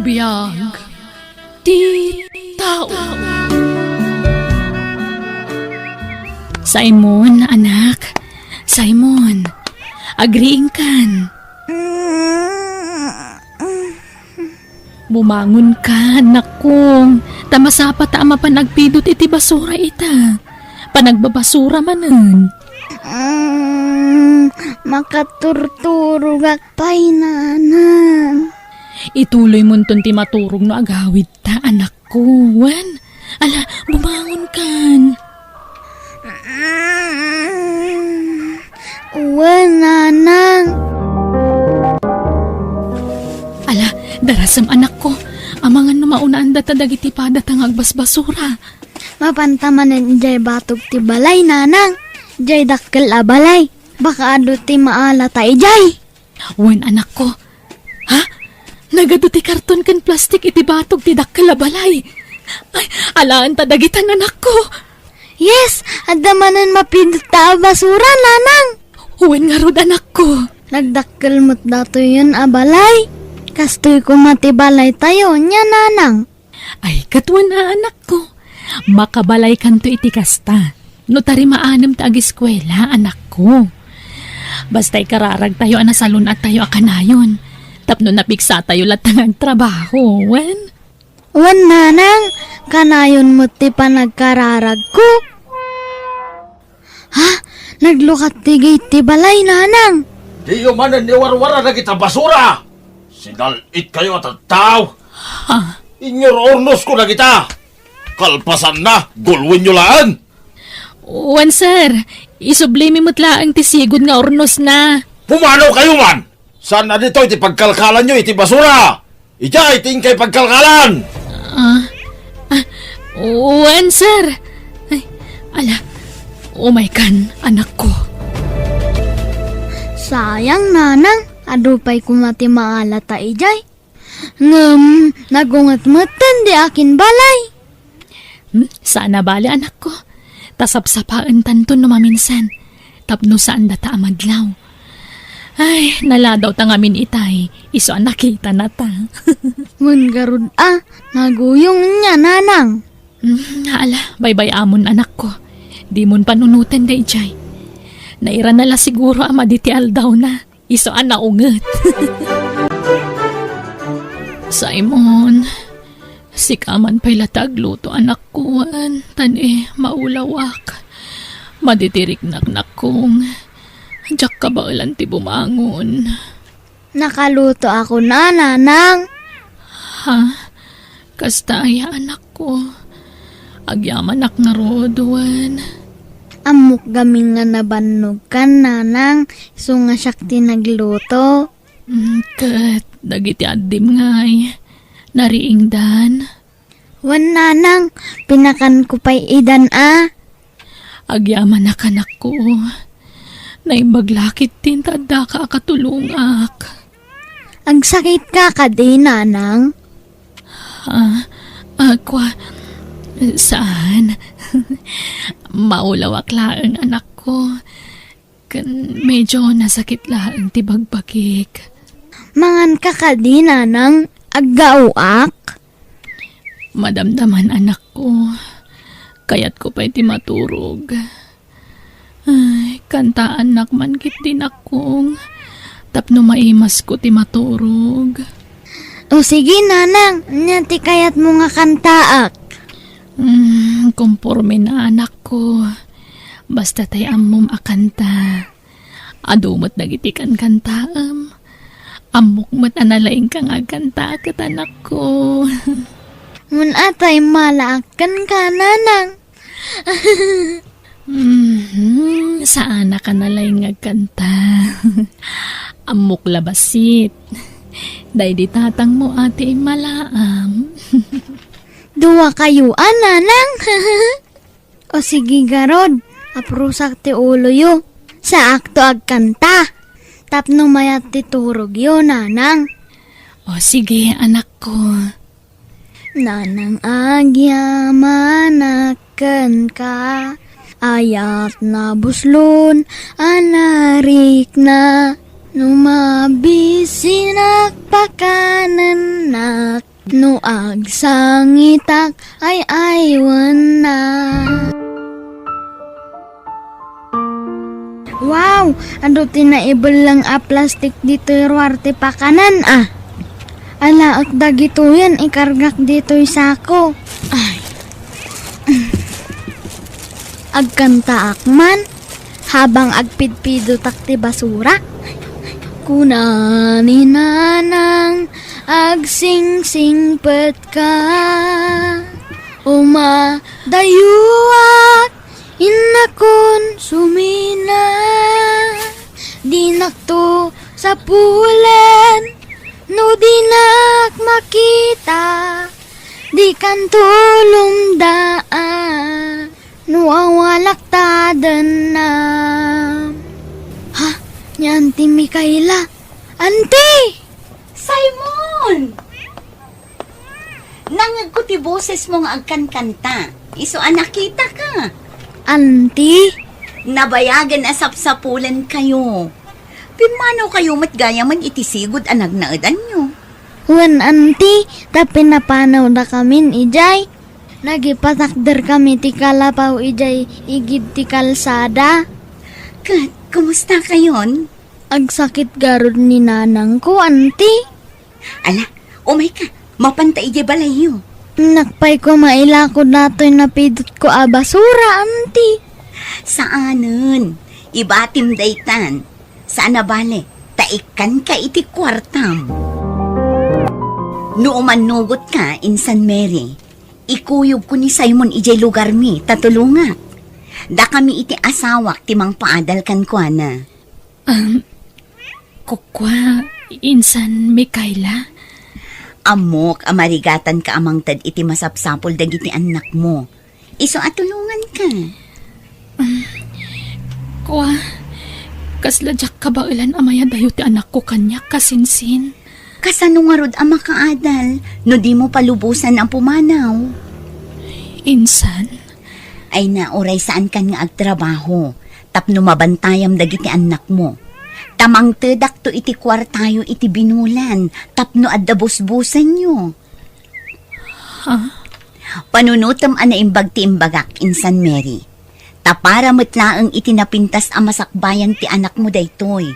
Biyag ti tao. Simon, anak. Simon, agriing kan. Bumangon ka, nakong. Tamasapa ta ama panagpidot iti basura ita. Panagbabasura manen. Makaturturog akpay nanan. Ituloy mo ti maturog no agawid ta, anak ko. Wan, ala, bumangon kan. Uwan, nanang. Ala, darasam anak ko. Amangan no maunaan data dagiti padat ang agbasbasura. Mapantamanan jay batog ti balay, nanang. Jay dakkel a balay. Baka ado ti maala tayo jay. Wen anak ko. Ha? Nagado ti karton kan plastik iti batog ti dakkel a balay. Ay, alaan ta dagitan anak ko. Yes, adamanan mapindot ta a basura, nanang. Wen nga rod anak ko. Nagdakkel mo't dato yun a balay. Kastoy ko matibalay tayo niya, nanang. Ay, katwan na anak ko. Makabalay kanto iti kasta. No tari maanem ta ag-eskwela, anak ko. Basta'y kararag tayo anasalon at tayo akanayon. Tapno napiksa tayo latang trabaho, wen? Wan, nanang. Kanayon mo ti panagkararag ko. Ha? Naglukat ti gate ti balay, nanang. Di yung manan ni warwara na kita basura. Sinalit kayo at tao. Ha? Inyor ornos ko na kita. Kalpasan na, gulwin nyo laan. Wen, sir. Isublimi mo't laang ti sigod nga ornos na. Pumanaw kayo man. Saan na dito iti pagkalkalan nyo iti basura? Ija iting kay pagkalkalan. Wen, sir. Ay, ala. Umay kan, anak ko. Sayang, nanang. Adupay ko mati maala ta ijay. Nagungat-mutan di akin balay. Sana bali anak ko. Tasapsapaan tanto no maminsan. Tapno saan data amadlaw. Ay, naladaw ta ngamin itay. Iso nakita na ta. Mun garud naguyong niya, nanang. Ala, baybay amon anak ko. Di mon panunutin da ijay. Naira nala siguro amaditi aldaw na. Iso naunget. Simon, sikaman pa'y latag luto anak ko. Tani, maulawak. Maditirik naknak kong. Diyak ka ba ulan ti bumangon? Nakaluto ako na, nanang. Ha? Kastaya anak ko. Agyaman ak nga rodoan. Amok gaming nga nabannog kan, nanang. So nga syakti nagluto. Kat, dagiti adim ngay. Nariing dan. Wan, nanang. Pinakan ko pa'y idan Agyaman na kanak ko. Naimbaglakit din tada ka akatulungak. Agsakit ka kadi, nanang. Saan? Maulawak laang anak ko. Medyo nasakit laang tibagbagik. Mangan ka kadi, nanang. Aggauak. Madamdaman anak ko. Kaya't ko pa'y ti maturog. Ay, kantaan nakman kit din akong. Tapno maimas ko ti maturog. O sige, nanang. Nyati kayat mo nga kantaak. Kumporme na anak ko. Basta tay ammom akanta. Adumot nagitikan kantaam. Amok mat analaing kang agkanta kat anak ko. Mun atay malaakan ka, nanang. Saan ka nalaing agkanta? Amok labasit. Day di tatang mo ate malaam. Duwa kayo, nanang. O sige, garod. Aprusak ti ulo yo. Sa akto agkanta. Tapno mayat ti turog yo, nanang. O sige, anak ko. Nanang agyaman akan ka. Ayat na buslon, anarik na. Numabisinak pakanan nak No agsangitak ay aywan na. Wow! Ano tinaibol lang plastic dito ruwarte pa kanan Ala at dagito yan, ikargak dito sako. Ay. Agkanta akman, habang agpidpido takti basura. Kunani nanang agsingsingpet ka. Dayuak inakon sumina. Dinakto sa pulen, no dinak makita. Di kan tulong daan, no awalak tadan na. Ha? Ni Auntie Mikaela. Auntie! Simon! Nangag ko ti boses mo nga agkan-kanta. Iso nakita ka. Auntie? Nabayagan asap-sapulan kayo. Pimano kayo matgaya man itisigod anag na edan nyo. Wan auntie, tapi napanaw na kamin ijay. Nagipatakder kami ti kalapaw ijay igid ti kalsada. Kat, kumusta kayon? Agsakit garod ni nanang ko, auntie. Ala, umay ka. Mapantay di balayo. Nakpay ko mailakod nato'y napidot ko basura, auntie. Saanan? Ibatim daytan. Saan na bale? Taikan ka iti kwartam. Nooman nugot ka in San Mary. Ikuyog ko ni Simon ijay lugar mi, tatulungak. Da kami iti asawak timang paadal kan ko na. Kukwa, insan Mikaela? Amok, amarigatan ka amang tad iti masapsapol dagiti anak mo. Iso atulungan ka. Kwa, kasladyak ka ba ilan amaya dayo ti anak ko kanya kasinsin? Kasano nga rod ama kaadal, no di mo palubusan ang pumanaw. Insan? Ay oray saan kan nga agtrabaho, tapno mabantayam dagiti anak mo. Tamang tedak to iti kwartayo iti binulan, tapno adda busbusan nyo. Panunutom ana imbag ti imbagak in San Mary. Tapara metlaeng iti napintas a masakbayan ti anak mo daytoy.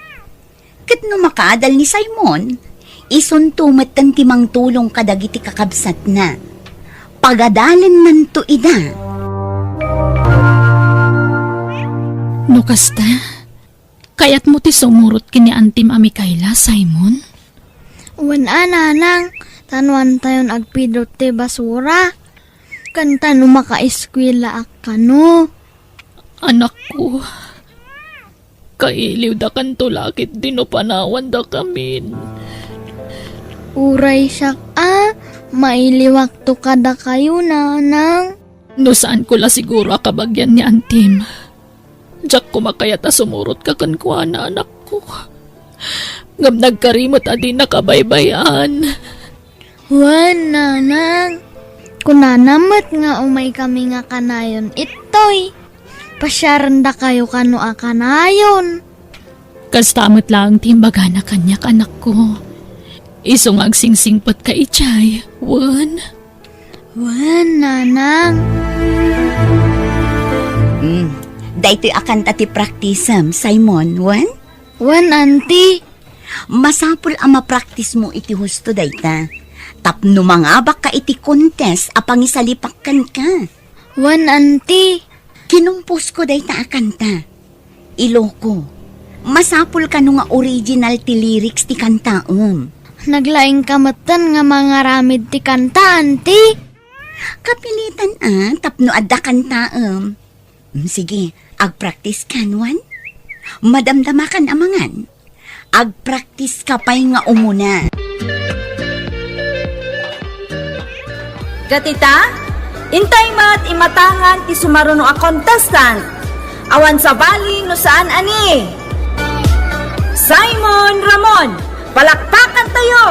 Ket no makaadal ni Simon, isuntumet tan ti mangtulong kadagiti kakabsat na. Pagadalen man to ida. No kasta, kayat mo ti sumurot kini Antim a Mikaela, Simon? Wan nanang, tanuan tayon agpidot ti basura. Kanta no makaeskwela akano. Anak ko, kailiw da kan tulakit dinupanawan da kamin. Uray siyak mailiwak to kada kayo nanang. No saan ko la siguro akabagyan ni Antim. Diyak ko makayata sumurot ka kan kuha na anak ko. Ngam nagkarimot adi nakabaybayan. Wan nanang, kunanamat nga umay kami nga kanayon itoy. Pasyaranda kayo kano kanayon. Kastamot lang timbaga na kanyak anak ko. Isong agsingsingpot ka ichay, wan. Wan nanang. Daytoy akan tati praktisam, Simon, wan? Wan auntie. Masapul ang mapraktis mo iti husto dayta. Tapno mangabak ka iti contest apang isalipakkan ka. Wan auntie. Kinumpos ko dayta akanta. Iloko. Masapul ka no nga original ti lyrics ti kantaom. Naglaing kamatan nga mga ramid ti kanta auntie. Kapilitan tapno adda kantaom. Sige, agpractice kan wan? Madamdamakan amangan. Agpractice ka pa'y nga umuna. Gatita, intay mat imatangan ti sumaruno a contestant. Awan sa bali no saan ani. Simon Ramon, palakpakan tayo!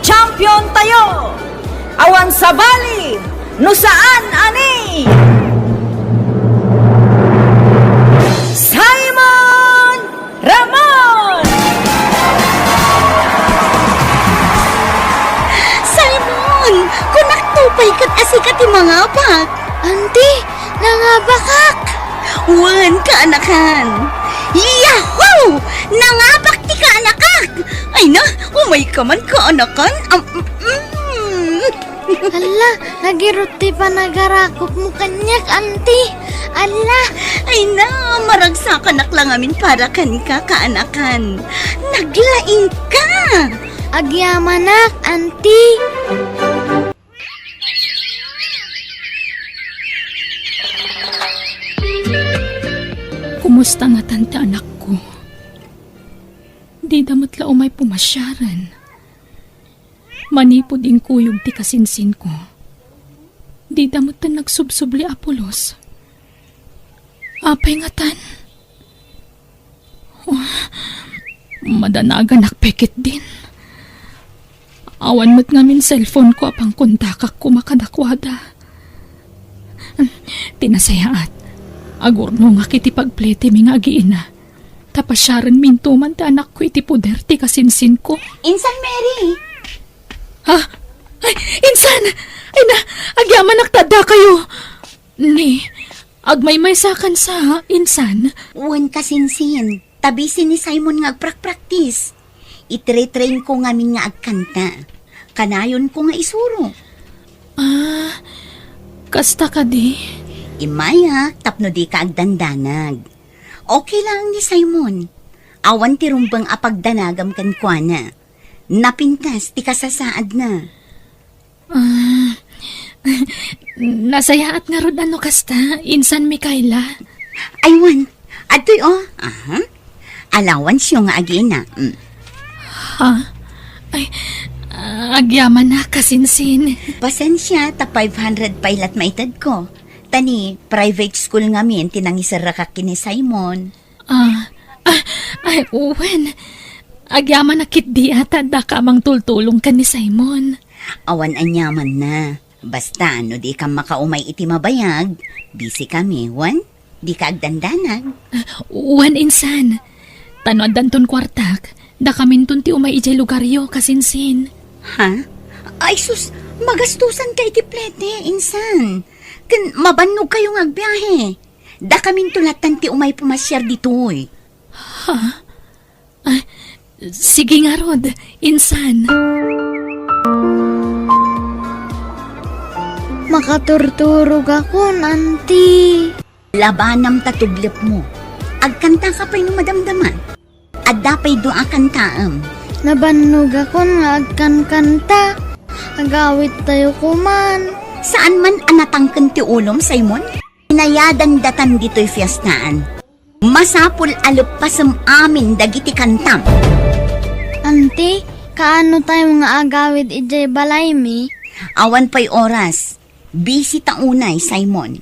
champion tayo! Awan sa bali, no saan ani? Simon Ramon! Simon! Kunak tupay kat asikat yung mga bak. Auntie, nangabakak! Wan ka anakan. Yahoo! Nangabak ti ka anakak! Ay na, umay ka man ka anakan. Ala, nagiruti pa nagarakop mo kanyak, auntie. Ala, Ay na, maragsakan lang amin para kan ka kaanakan. Naglaing ka! agyamanak, auntie. Kumusta nga tante anak ko? Di damot la umay pumasyaran. Manipod ing kuyog ti kasinsin ko. Di damot tan nagsubsubli Apolos. Apay nga tan. Oh, madanagan nakpekit din. Awan mo't ngamin cellphone ko apang kontakak ko makadakwada. Tinasayaat. Agurno nga kiti pagplete mi nga agiina. Tapasyaran minto man ti anak ko iti puder ti kasinsin ko. Insan Mary! Ha? Ay, insan! Ay na, agyaman naktada kayo. Ni, agmay-maysakan sa insan. Wan kasinsin. Tabisin ni Simon nga agprak-praktis. Itre-train ko ngamin nga agkanta. Kanayon ko nga isuro. Ah, kasta ka di. Imaya, tapno di ka agdandanag. Okay lang ni Simon. Awan ti rumbang apagdanagam kan kwa na. Napintas ti kasasaad na. Nasayaat nga rod ano kasta, insan Mikaela. Aywan, atoy oh. Aha. Alawan siyo nga agina. Ha? Ay, agyaman na kasinsin. Pasensya, ta 500 pailat maitad ko. Tani, private school ngamin, tinangisara ka kini Simon. Ay, uwen. Agyaman na kit di ata da ka mang tultulong ka ni Simon. Awan anyaman na. Basta, no di ka makaumay iti mabayag, busy kami, wan? Di ka agdandanag. Uwan insan. Tanoad danton kwartak, da kamin ti umay ijay lugaryo kasinsin. Ha? Ay sus, magastusan ka iti plete, insan. Kan mabannog kayong agbiyahe. Da kaming tulatan ti umay pumasyar ditoy. Sige nga rod, insan. Makaturturog ako, auntie. Labanam tatublip mo. Agkanta ka pa'y madamdaman. At dapay doa kantaam. Nabannog ako nga agkan-kanta. Agawit tayo kuman. Saan man anatangkan ti ulom, Simon? Inayadan datan dito'y fiestaan. Masapul alupasam amin dagiti kantam. Auntie, kaano tayo nga agawid ijay balay mi? Awan pa'y oras. Busy ta unay, Simon.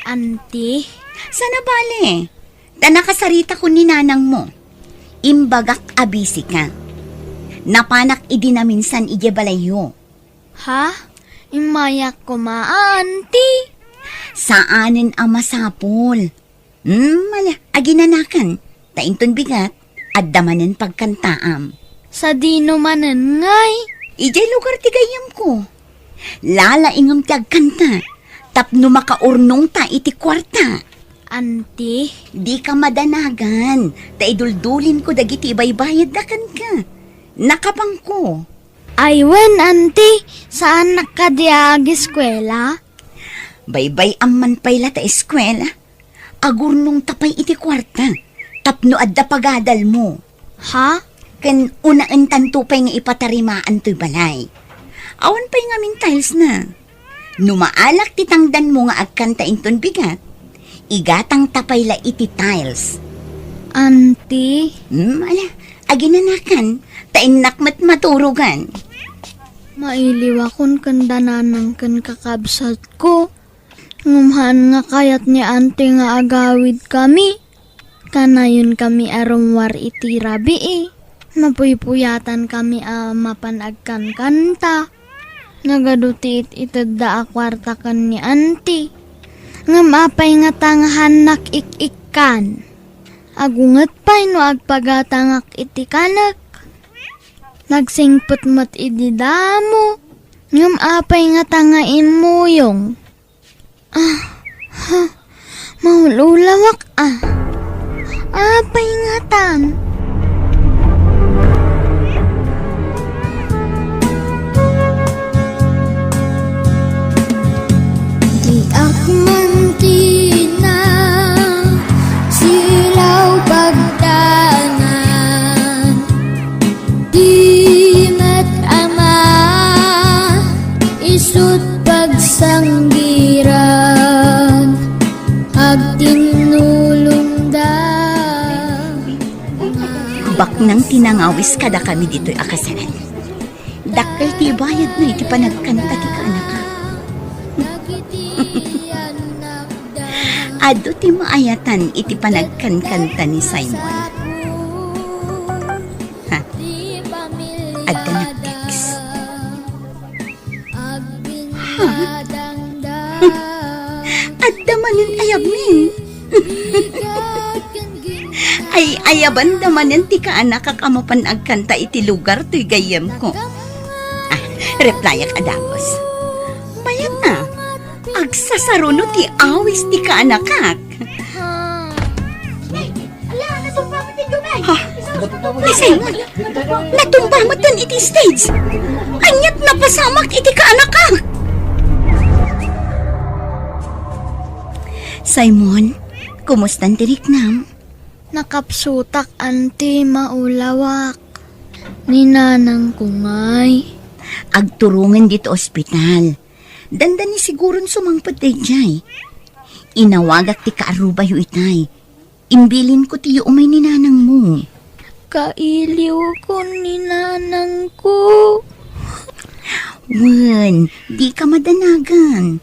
Auntie? Sana bale. Nakasarita ko ni nanang mo. Imbagak abisi ka. Napanak idi na minsan ije balayo. Ha? Imayak ko auntie. Saanin ang masapol? Mala, aginanakan. Tainton bigat, at damanin pagkantaam. Sa dino manen ngay. Ijay lugar tigayam ko. Lalaingam tagkanta. Tapno makaurnong ta iti kwarta. Auntie? Di ka madanagan. Taiduldulin ko dagiti ibaybayad dakan ka. Nakapang ko. Aywan, auntie. Saan nakadiag eskwela? Baybay amman payla ta eskwela. Agurnong tapay iti kwarta. Tapno adda pagadal mo. Ha? Ken unaan tantupay nga ipatarimaan to'y balay. Awan pa'y ngamin tiles na. Numaalak titangdan mo nga agkanta inton bigat. Igatang tapay la iti tiles. Auntie? Ala, aginanakan. Tainak maturugan. Mailiwakon kandananang kan kakabsat ko. Ngumhan nga kayat ni auntie nga agawid kami. Kanayon kami arumwar iti rabi eh. Mapuypuyatan kami mapanagkan kanta. Nagadutit itad da akwarta kan ni auntie. Ngam apay nga tanghanak ik-ikkan. Agungat pa'y no agpagatangak itikanak. Nagsingput mat ididamo. Ngam apay nga tangain muyong. Maululawak Apay nga tang. Di akmantina silaw pagdangan. Di mat ama isut pagsanggiran. Bak nang tinangawis kada kami dito'y akasalan. Dakkel ti bayad na iti panagkanta ti kaanak ka. Ado ti maayatan iti panagkankanta ni Simon. Ha? Adda nag-text. Ha? Adda manin ayabmin. Ay ayaban naman yan ti kaanak kakamapan agkanta iti lugar to'y gayam ko. Replyak adagos. Bayan na, agsasaruno ti awis ti kaanakak. Nasayon, natumba mo tan iti stage. Anyat napasamak iti kaanakak. Simon, kumustan ti Riknam? Nakapsutak anti maulawak. Ninanang kumay. Agturungan dito ospital. Dandani siguron sumangpad day jay. Inawagak ti kaaruba yu itay. Imbilin ko ti yu umay ninanang mo. Kailiw ko ninanang ko. Wen, di ka madanagan.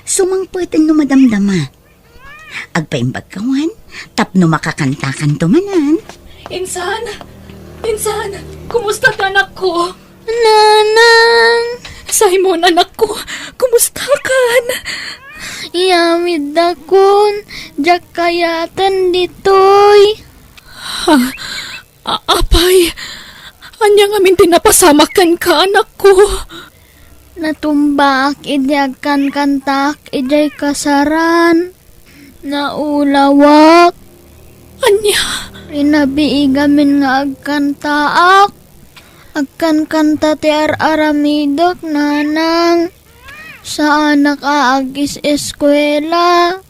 Sumangpatan no madamdama. Agpaimbag kawan, tapno makakantakan tumanan. Insan! Insan! Kumusta ka, anak ko? Nanang! Simon, anak ko! Kumusta ka? Iyamid dakon. Diyak kayatan ditoy. Apay! Anya nga min tinapasamakan ka, anak ko! Natumbak idyakan kantak iday kasaran. Naulawak. Anya! Rinabiigamin nga agkantaak. Agkan-kanta ti aramidok nanang. Sa anak aagis eskwela.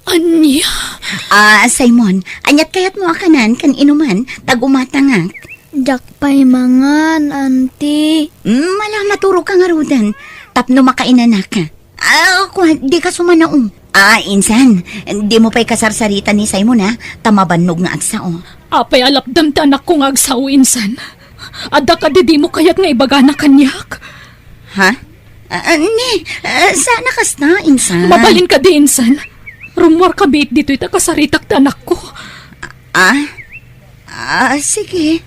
Anya! Simon, anyat kayat mo akanan kan inuman, tagumatangak. Diyak pa'y mangan, auntie. Malang maturo ka nga rudan, tapno makainan ka. Di ka sumanaong. Insan, di mo pa'y kasarsarita ni Simon ha, tamabanog nga agsao. Apay alapdam ta anak ko nga agsaw, insan. Adda ka di mo kayat nga ibagana kanyak. Ha? Sana kasta, insan. Mabalin ka di, insan. Rumwar ka biit dito ita kasaritak ta anak ko. Sige.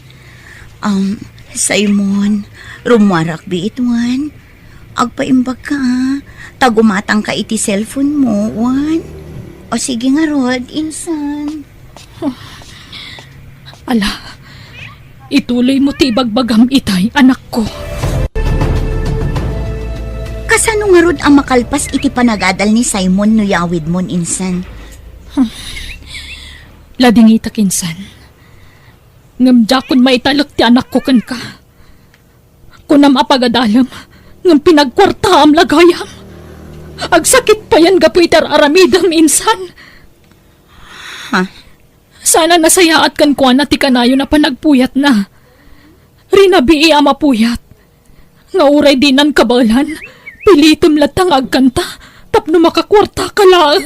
Simon, rumwarak biit wan. Agpaimbag ka tagumatang ka iti cellphone mo, wan. O sige nga Rod, insan. Ala, ituloy mo ti bagbagam itay, anak ko. Kasano nga Rod ang makalpas iti panagadal ni Simon no yawid mon, insan? Lading itak, insan. Ngamjakon maitalak ti anak ko kan ka. Kunam apagadalam, ngam pinagkwarta am lagayam. Agsakit pa yan gapuiter aramidam, insan. Ha? Sana nasayaat kan kuan na ti kanayo na panagpuyat na. Rinabii ama puyat. Nga uray dinan kabalan, pilitom latang agkanta, tapno makakwarta ka lang.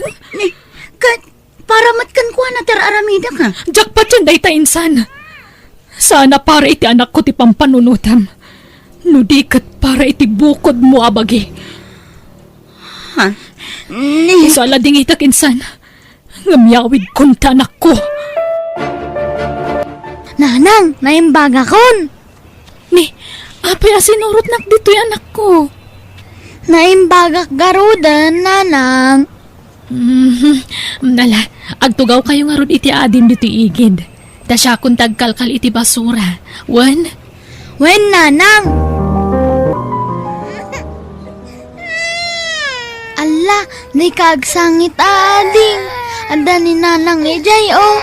Para matkan kuha na aramida ka. Jakpat yan day ta, insan. Sana para iti anak ko ti pampanunutam. Nudikat para iti bukod mo abagi. Ha? Isala ding itak, insan. Ngamyawid kun ta anak ko. Nanang, naimbaga kon. Ni, apay asinurot nak dito'y anak ko. Naimbagak garudan, nanang. Nala, agtugaw kayo nga rod iti adim dito'y igid. Ta siya kung tagkalkal iti basura. Wen? Wen, nanang. Ala, di kaagsangit ading. Ada ni nanang ejay, oh.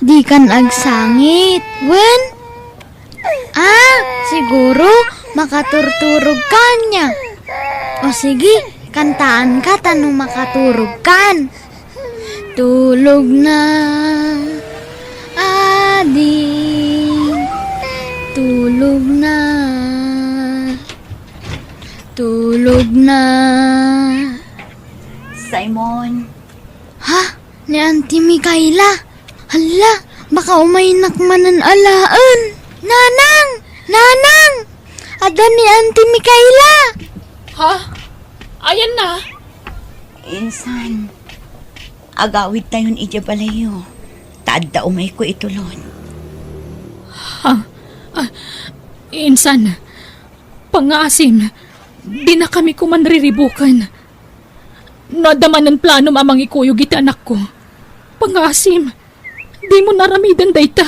Di kan agsangit. Wen? Siguro makaturturog kanya. O sige, kantaan ka tanong makaturog kan. Tulog na, ading. Tulog na. Tulog na. Simon, Ha? Ni Auntie Mikaela? Hala, baka umaynak manan alaan. Nanang! Nanang! Ada ni Auntie Mikaela! Ha? Ayan na. insan, agawid tayon ija balayo. Taadda umay ko itulon. Insan, pangasim, di na kami kumanriribukan. Nadaman ng plano mamang ikuyog iti anak ko. Pangasim, di mo naramidan dayta.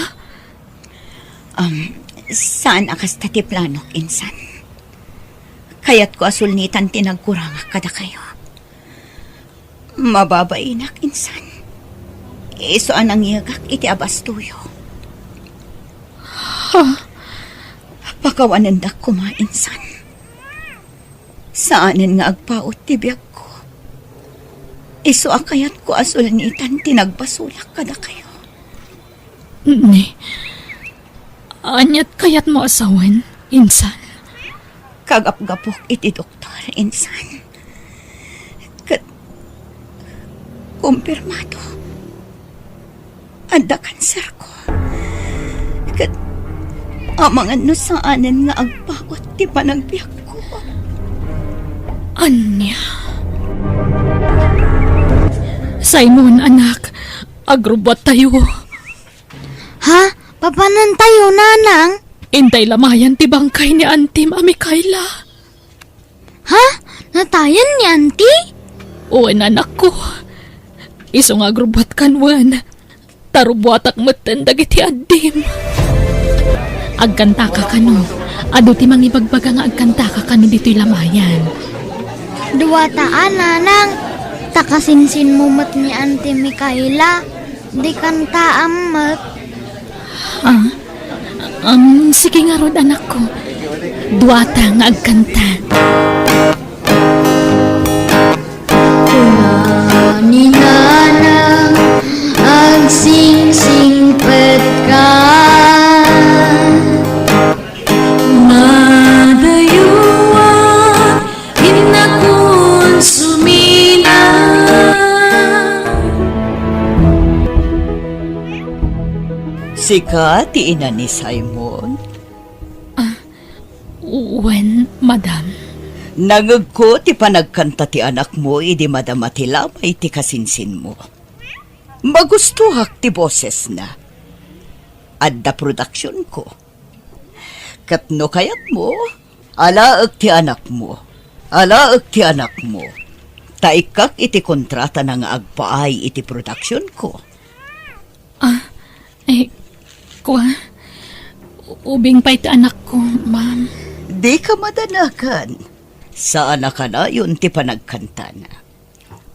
Saan akas tati planok, insan? Kaya't ko asulnitan tinagkurangak kada kayo. Mababainak, insan. Isoan ang iyagak iti abastuyo. Pakawanandak ko insan. Saanin nga agpaot tibiyag ko. Iso akayat ko asulnitan tinagbasulak kada kayo. Ni, anyat kayat mo asawan, insan. Kagapgapok iti doktor, insan. Kumpirmado. Anda kanser ko. Amangan no saanan nga agpawat ti panagbiyak ko. Anya? Simon, anak, agrobot tayo. Ha? Papanan tayo, nanang? Intay lamayan ti bangkay ni Auntie Mikaela. Ha? Natayan ni Auntie? Uwan, anak ko. Iso nga agrobot kanwan. Tarubuatak matan dagiti adim. Agkanta ka kano. Ado ti mangibagbaga nga agkanta ka kano dito'y lamayan. Duwataan, nanang. Takasinsin mo mat ni Auntie Mikaela. Di kanta amat. Sige nga rod, anak ko. Duwata nga agkanta. Ni nanang agsing-singpet ka. Madayuan hinakon sumina. Sika ti ina ni Simon. Uwan, madam. Nangag ko ti panagkanta ti anak mo idi madamati lamay ti kasinsin mo. Magustuhak ti boses na. Adda production ko. Katno kayat mo, alaag ti anak mo. Alaag ti anak mo. Taikak iti kontrata na nga agpaay iti production ko. Kwa, ubing pa iti anak ko, ma'am. Di ka madanakan. Saan na ka na yun ti panagkanta na.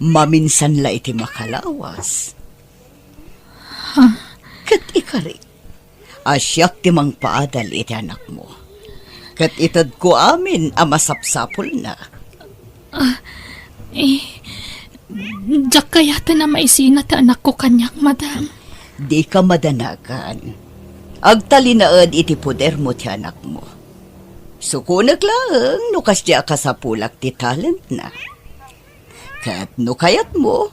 Maminsan la iti makalawas. Kat ikari. Asyak ti mang paadal iti anak mo. Kat itad ko amin amasapsapol na. Diyak kayata na maisina ti anak ko kanyak, madam. Di ka madanakan. Agtalinaan iti poder mo ti anak mo. Sukunag lang, nukas diya ka sa pulak ti talent na. Kat nukayat mo,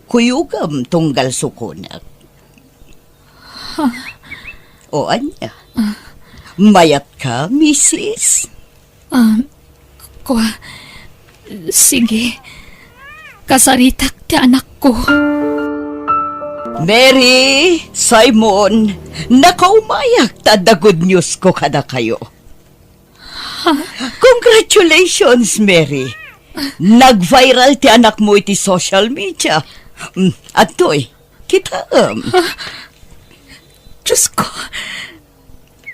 kuyugam tunggal sukunag. O anya, mayat ka, misis? Kwa, sige. Kasaritak ti anak ko. Mary, Simon, nakaumayak tada good news ko kada kayo. Congratulations, Mary. Nag-viral ti anak mo iti social media. At to'y, kita Diyos ko,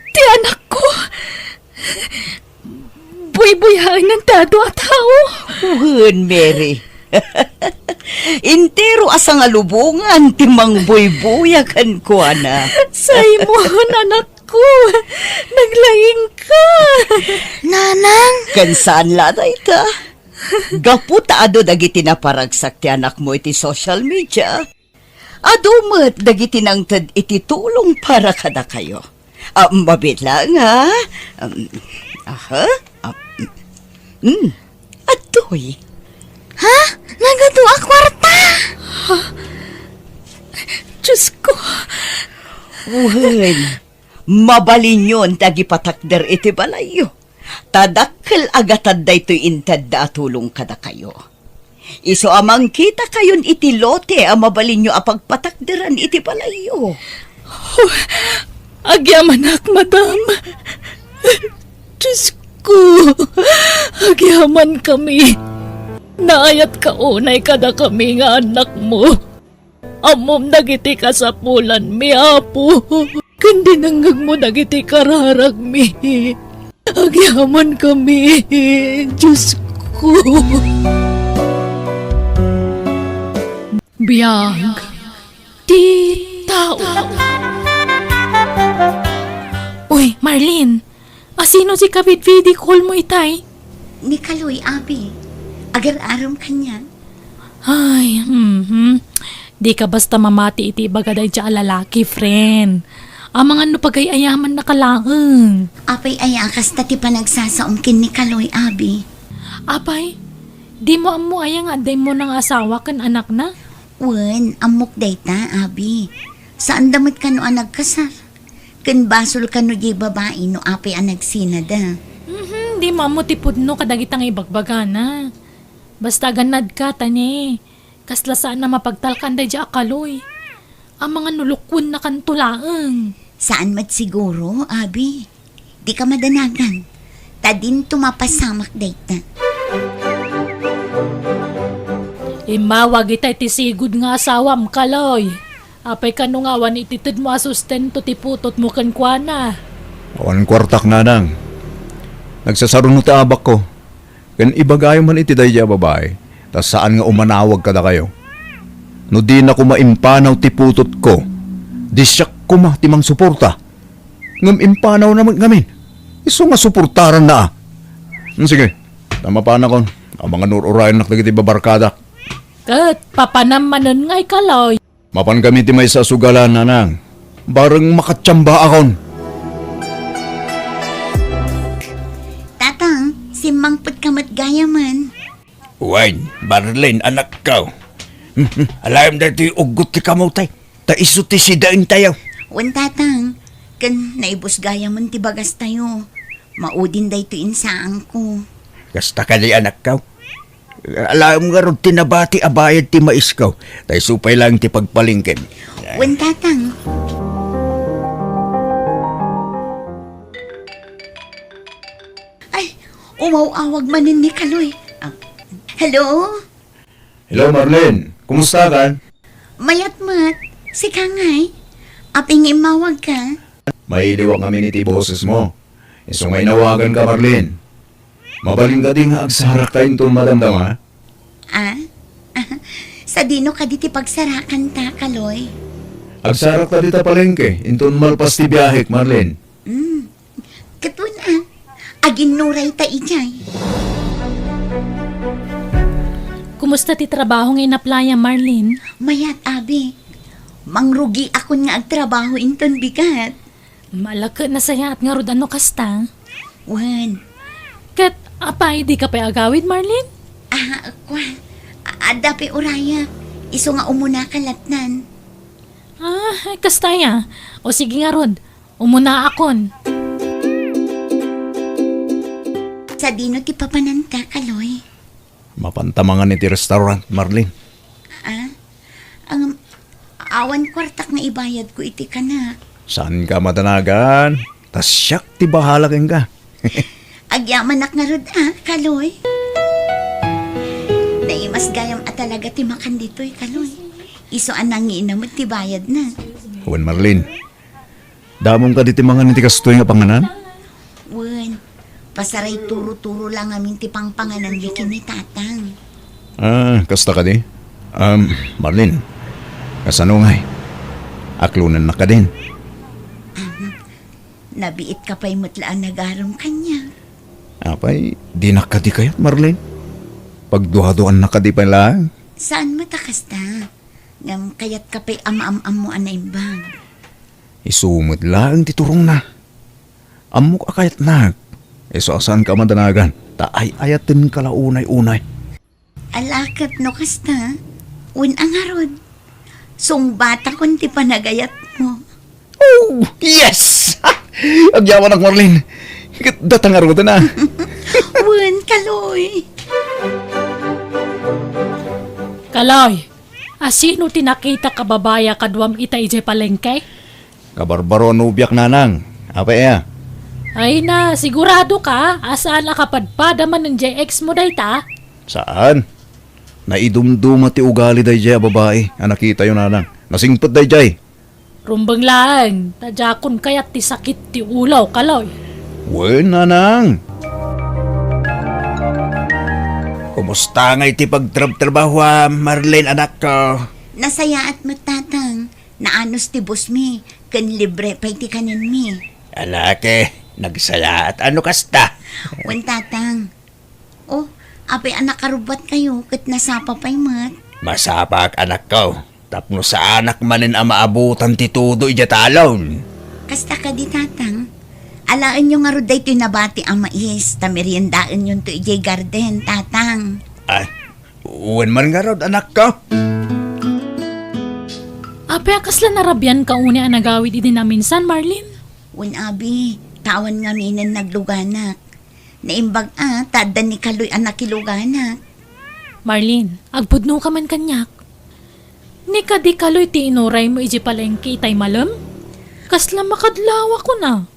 ti anak ko. Buy-buyahin ng tado at tao. Mary. Intero asang alubungan timang buy-buyakan ko, ana. Simon, anak ko, naglaying ka. Nanang, Kansaan lada ita? Gaputa ado dagiti na paragsak ti anak mo iti social media. Ado met dagiti nang tad iti tulong para kada kayo. Mabit lang ha? Atoy. ha? Nagaduwa kwarta. Diyos ko, Mabalin yun tagipatakder iti balayo. Tadakkel agatad daytoy intad da tulong kada kayo. Iso amang kita kayon iti lote ang mabalin nyo apagpatakderan iti balayo. agyaman ak, madam. Diyos ko, agyaman kami. Naayat kaunay kada kami nga anak mo. Amom dagiti kasapulan mi, apo. Kundi nanggag mo dagiti kararag mi. Agyaman kami, Diyos ko. Biyag, di tao. Uy, Marlene, asino si kapit video call mo itay? Ni Kaloy, abi. Agar-aram kanya. Ay, di ka basta mamati iti bagaday dya lalaki, friend. Ang mga no pagay-ayaman na kalaang. Apay ayakas tati pa nagsasaumkin ni Kaloy, abi. Apay, di mo amo ayang aday mo ng asawa kan anak na? Wen, amok dayta, abi. Saan damit ka no ang nagkasar? Kan basol ka no di babae no apay ang nagsinada. Di mo amo tipod no kadagitang ibagbaga na. Basta ganad ka, tani. Kaslasaan na mapagtalkan day dya akaloy. Ang mga nulukun na kantulaang. Saan mat siguro, abi? Di ka madanagan. Tadin tumapasamak dayta. Imawag itay ti sigud nga asawam kaloy. Apay kanungawan ititid mo asustento ti putot mo kankwana. Awan kwartak nanang. Nagsasarunod ta abak ko. Kan ibagayo man iti dayja babae. Tas saan nga umanawag kada kayo. No di na ko maimpanaw ti putot ko. Disyak ko ma timang suporta. Ngam impanaw naman ngamin. Iso nga suportaran na. Sige, tama pa na kon. Ang mga nururayan nakdagiti babarkada. Kat papanamanan nga'y kaloy. Mapan kami ti may sa sugalan nanang. Bareng makatsamba akon. Tatang, simangpot ka matgaya man. Wine, Marlene, anak ka. Alayam dati ugot ti kamutay. Ta iso ti sidain tayo. Wan tatang, kan naibus gaya man ti bagas tayo. Maudin day to insaan ko. Kasta ka di anak ka. Alayam nga ron tinabati abayad ti mais ka. Tay supay lang ti pagpalingkin. Wan tatang. Ay, umaw-awag manin ni Kaloy. Hello? Hello Marlene, kumusta ka? Mayat-mat, si Kangay. Aping imawag ka. Mailiwang kami ni ti boses mo. Iso ngay nawagan ka Marlene. Mabaling ka din nga agsarak tayong itong madamdama. Sa dino ka di ti pagsarakan ta, Kaloy. Agsarak ta dita palengke, inton malpas ti biyahek Marlene. Katuna, agin nuray ta ijay. Kumusta ti trabaho nga inaplaya, Marlene? Mayat, abi. Mangrugi ako nga agtrabaho inton bigat. Malaka na sayat nga rod ano kasta. Wan, Kat apay di ka pa agawid, Marlene? adapi uraya. Iso nga umuna kalatnan. Kasta ya. O sige nga rod, umuna akon. Sa dino ti papananta, Kaloy. Mapantamangan ni ti restaurant Marlene. Awan kwartak nga ibayad ko iti ka na. Saan ka madanagan? Tas siyak ti bahala ken ka. Agyaman nak nga rod Kaloy. Naimas gayam at talaga ti makan dito'y Kaloy. Iso anang inamot ti bayad na. Wan Marlene, damong ka diti mga niti kastoy nga panganan? Wen, pasaray turo-turo lang amin ti pangpanganan likin ni tatang. Kasta ka di? Marlene, kasano ngay? Aklunan na ka din. Nabiit ka pa'y mutlaan nagaram kanya. Apay, di na ka di kayat Marlene? Pagduha-duhan na ka di pa lang? Saan matakas ta? Ngam kayat ka pa'y am-am-am mo anay bang. Isumot lang ti turong na. Amok akayat nag. Eso asan ka madanagan? Taay ayatin kalaunay-unay. Alakat no kasta. Un ang harod. Sung bata kon ti panagayat mo. Oh, yes! Agyaman ak Marlene. Datang aruta na. Un, Kaloy. Kaloy, asino tinakita ka babaya kadwam ita ije palengke? Kabarbaro nubiak nanang. Apa ya? Ay na, sigurado ka, asaan akapadpada man ng JX mo dayta? Saan? Naidumduma ti ugali day jay babae. Nakita yun nanang. Nasingpot day jay. Rumbang lang, tadjakon kayat ti sakit ti ulaw, Kaloy. Wen nanang. Kumusta nga iti pagtrabaho, Marlene, anak ko? Nasaya at matatang. Naanos ti boss mi. Kan libre pa'y ti kanin mi. Alake, nagsaya at ano kasta? Un tatang. Oh, apay anak karubat kayo. Kat nasapa pa'y mat. Masapak anak ko. Tapno sa anak manin ang maabutan ti tudo ijatalon. Kasta ka di tatang. Alaan nyo nga roday ito'y nabati ang mais. Tamiriendaan yun to ijay garden, tatang. Uwan man nga rod, anak ko. Apay akasla narabyan ka uni ang nagawid iti na minsan, Marlene? Un abi, tawan nga minin nagluganak. Naimbag tada ni Kaloy anak kiluganak. Marlene, agpudno ka man kanyak. Ni kadi Kaloy ti inuray mo iji palengke itay malam? Kasla makadlawa ko na.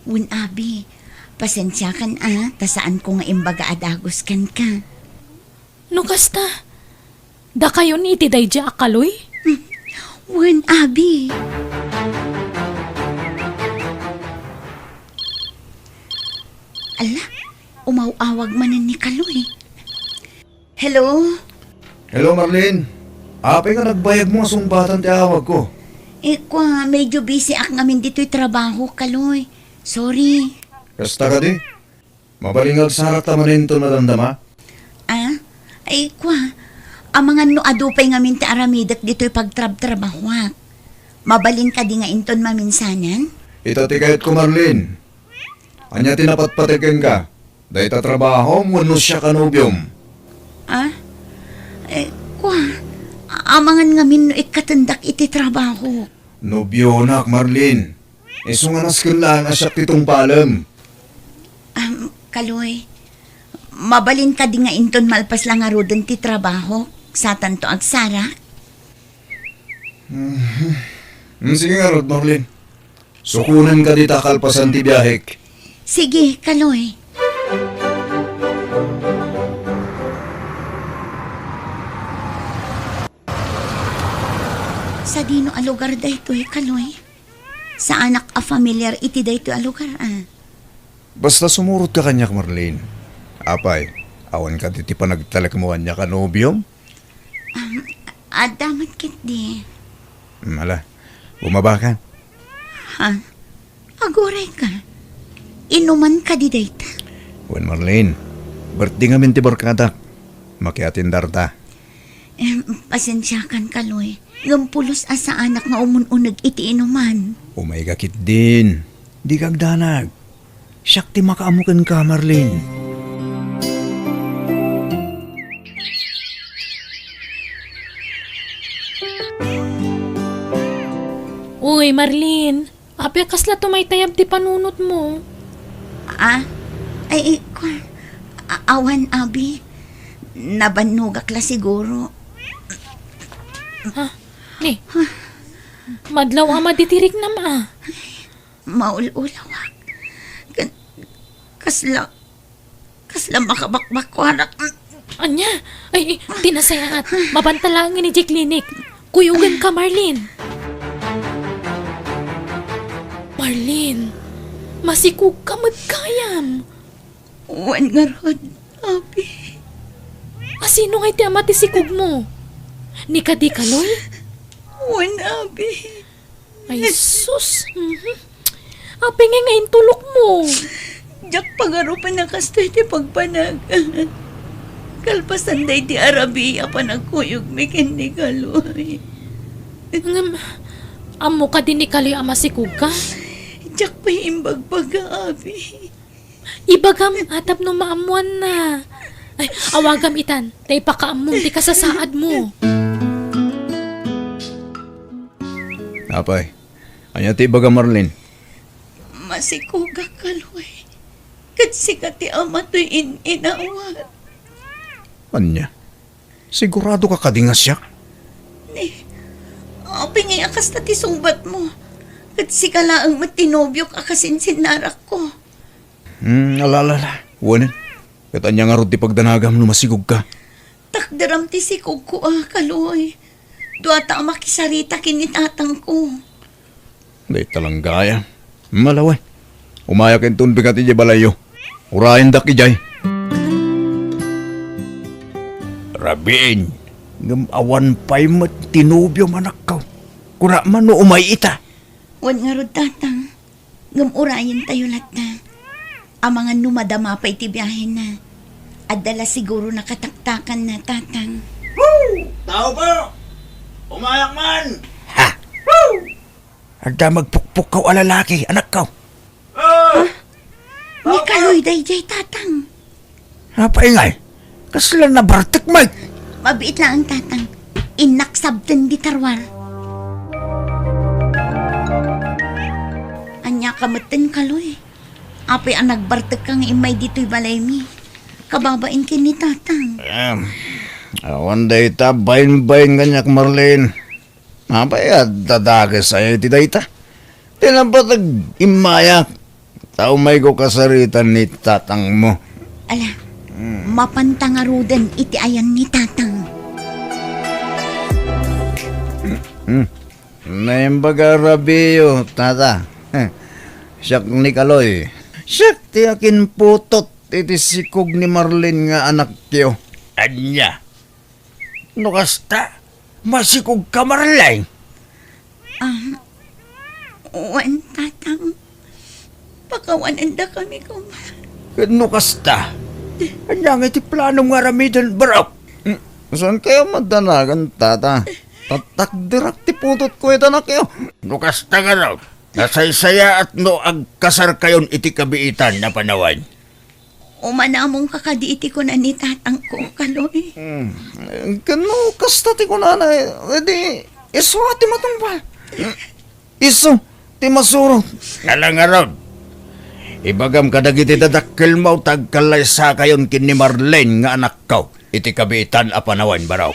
Un abi, pasensya kan tasaan ko nga imbaga adagos kan ka. No kasta, da kayo ni iti dayja akaloy? Un abi. Ala, umawawag manan ni Kaloy. Hello? Hello Marlene. Apay nga nagbayag mo nga sumbatan ti awag ko. Medyo busy ak ngamin dito'y trabaho, Kaloy. Sorry. Kasta ka di? Mabalingag sarak tamanin to nadandama? Ang mga adupay ngamin ti aramidak dito'y pagtrabaho. Mabalin ka di nga inton maminsanan? Ito ti kayat ko Marlene. Anya tinapatpatikin ka. Dahil ta trabaho mo siya kanubyom. Amangan ngamin no ikatandak iti trabaho. Nobyo nak Marlene. Iso nga naskin lang asyak titong palam. Kaloy, mabalin ka di nga inton malpas lang arudan ti trabaho. Sa tanto agsara. Sige nga Rod Marlene. Sukunan ka di takalpasan ti biyahek. Sige, Kaloy. Sa dino a lugar daytoy, Kaloy? Sa anak a familiar iti daytoy a lugar, Basta sumurot ka kanyak Marlene. Apay, awan ka diti pa nagtalak mo kanya ka nobyom? Damat kit di. Mala, bumaba ka. Agoray ka. Inuman ka di dayta. Wen Marlene, birthday nga minti barkadak. Makiatindar ta. Pasensya kan, Kaloy. Gampulos asa anak nga umununag iti inuman. Umay kakit din. Di kagdanag. Siyak ti makaamukan ka, Marlene. Uy, Marlene, apay kasla tumaytayab ti panunot mo. Awan, abi. Nabanugak la siguro. Ni, madlaw ama ditirik na ma. Maul-ulawak. Kasla makabakbakwarak. Anya, ay, tinasayat. Mabantalangin ni J-Clinic. Kuyugan ka, Marlene. Marlene, masikug ka magkayam. Wan nga rod, abi. Sino nga'y ti ama ti sikug mo? Ni Kadi Kaloy? Wan, abi. Ay, sus. Ape nga ngayon tulok mo. Jak pagaro pa nakastoy ti pagpanag. Kalpasan day ti Arabia pa nagkuyog mikin ni Kaloy. Amo ka din ni Kaloy ama sikug ka? Jak pa imbagbaga, abi. Ibagam atap no maamuan na. Ay, awagam itan. Tay pakaamong ti kasasaad mo. Apay, anya ti baga Marlene. Masikuga, Kaloy. Kasi ka ti ama to'y inawat. Anya, sigurado ka kadingas siya? Abi nga akas na ti sumbat mo. Kasi ka laang matinobyo ka kasininarak ko. Alalala. Wanan. Kat anya nga rod ti pagdanagam no masigug ka. Takdaram ti sikog ko, Kaloy. Duwata makisarita kinitatang ko. Day talang gaya. Malaway. Umaya ken tunbi ka ti balayo. Urayan dak ijay. Rabiin, ngam awan pa'y tinubyo manakaw. Kuna man no umay ita. Wan nga rod tatang. Ngamurayan tayo lata. Ang mga numadama pa iti biyahe na. At dala siguro nakataktakan na tatang. Tao po! Umayak man! Ha! Handa magpukpuk kaw alalaki, anak kaw. Ni Kaloy dayjay tatang. Napaingay, kasla na bartek may. Mabiit lang ang tatang. Inaksabten di tarwar. Anya kameten, Kaloy. Apay ang nagbartek kang imay dito'y balay mi. Kababain kin ni tatang. Awan day ta, bayin-bayin ganyak Marlene. Mapayat dadagas sa'yo ti day ta. Tinapatag imayak. Tao may ko kasaritan ni tatang mo. Ala, mapantangarudan iti ayan ni tatang. Naimbaga Rabio, tata. Siyak ni Kaloy. Siyak ti akin putot iti sikog ni Marlene nga anak kiyo. Anya, no kasta, masikog ka Marlene. Wan tatang. Pakawanan da kami kuman. No kasta, anya nga iti plano nga ramidan baraw. Saan kayo madanagan, tata? Tatakdirak ti putot ko ito na kayo. No kasta nga raw, nasaysaya at no agkasar kayon iti kabiitan na panawan. Umanamong kakadiiti ko na ni tatang ko, Kaloy. Kano kasta ti ko nanay, edi iswa ti matungpal. Iso, ti masuro. Alang nga raw, ibagam kadagiti dadakkel mo tagkalay sa kayon kin ni Marlene nga anak kaw, iti kabiitan a panawan baraw.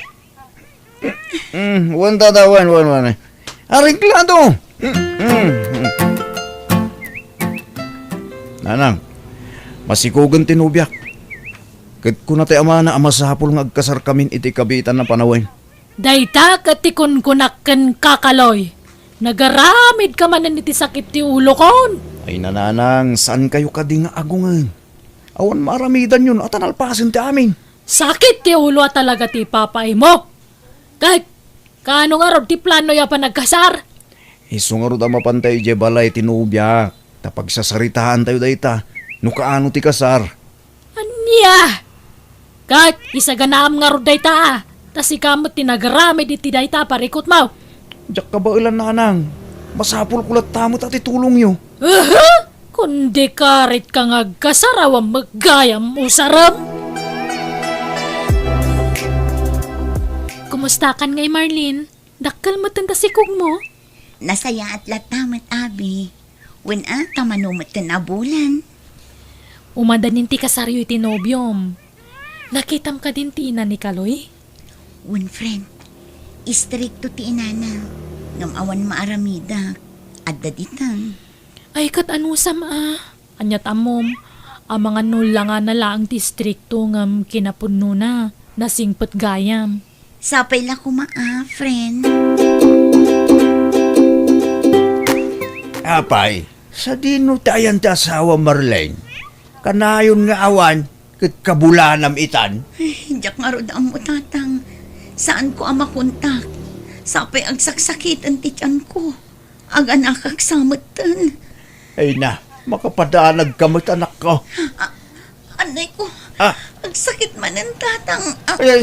Wan tata, wan. Ariglado. Nanang, masikugan tinubyak. Kat kuna tayo ama na amasapol nga agkasar kamin iti kabitan na panawain. Dayta katikon kunakken kakaloy. Nagaramid ka man iti sakit ti ulo kon. Ay nananang, saan kayo kadi nga agungan? Awan maramidan yun at analpasin ti amin. Sakit ti ulo at talaga ti papay mo. Kahit kano nga raw ti plano ya pa nagkasar. Iso nga ro mapantay je balay tinubyak. Tapag sasaritaan tayo dayta. No kaano ti kasar. Anya! Kahit isaganaam nga ro dayta. Tas ikamot tinagaramid iti dayta parikot mo. Diyak ka ba ilan nanang? Masapol kulat tamot at itulong yo. Kundi karit ka nga agkasar awang maggayam usaram. Kumusta kan ngay Marlene? Dakkel mo tanda sikog mo? Nasaya at latamat, abi. Wen manumat na bulan. Umadanin ti kasaryo iti nobyom. Nakitam ka din ti ina ni Kaloy? Wen friend, Istrikto ti inana. Ngam awan maaramida. Adda ditang. Ay kat ano sama anyat amom, ang mga nula nga na laang distrikto ngam kinapuno na, nasingpet gayam. Sapay la friend. Apay, sa dino tayan ti asawa Marlene. Kanayon nga awan, kat kabulanam itan. Diyak nga ro ang mutatang. Saan ko ang makontak? Sapay ang saksakit ang tityan ko. Ang anak agsamatan. Ay na, makapadanag kamot anak ko. Anay ko, Ah, ang sakit man ang tatang. ay,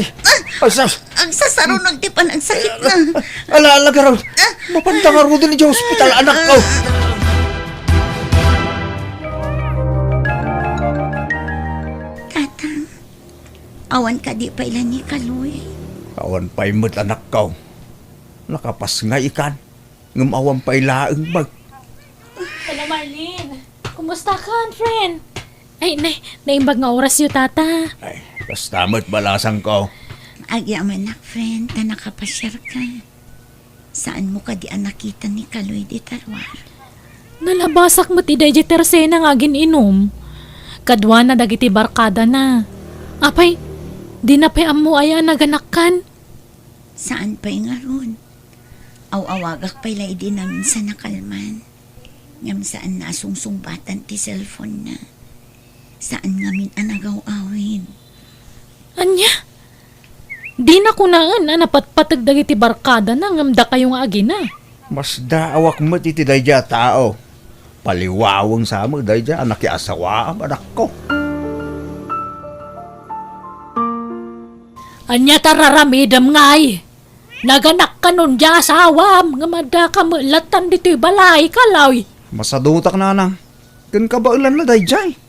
asas. Ang sasaro ng tipan, ang sakit na. Alala ka raw. Mapantang nga raw din sa ospital, anak ko. Tatang, awan ka di pa ilan ni Kaloy. Awan pa'y mo't anak ko. Nakapas nga ikan. Ngumawan pa'y laang bag. Hello Marlene, kumusta ka friend? Ay naimbag nga oras yu tata. Ay, basta mo't balasang ko. Agyaman nak, friend, na nakapasyar ka. Saan mo ka di nakita ni Kaloy di Tarwar? Nalabasak mo ti Deje Tersena nga gininom. Kadwa na dagiti barkada na. Apay, di na pa'y amu aya naganakkan. Saan pa'y nga ron? Aw-awagak pa'y lay di namin sa nakalman. Ngam saan na sungsungbatan ti cellphone na. Saan ngamin anagaw-awin? Anya? Di na kunaan na napatpatag dagiti barkada na ngamda kayo nga agina. Mas daawak mo't iti dayja tao. Paliwawang sa mo dayja anak asawa ang anak ko. Anya tararamidam ngay. Naganak ka nun di asawam nga mada ka mulatan dito'y balay kalaw. Masadutak na nang. Kan ka ba ilan na dayjay?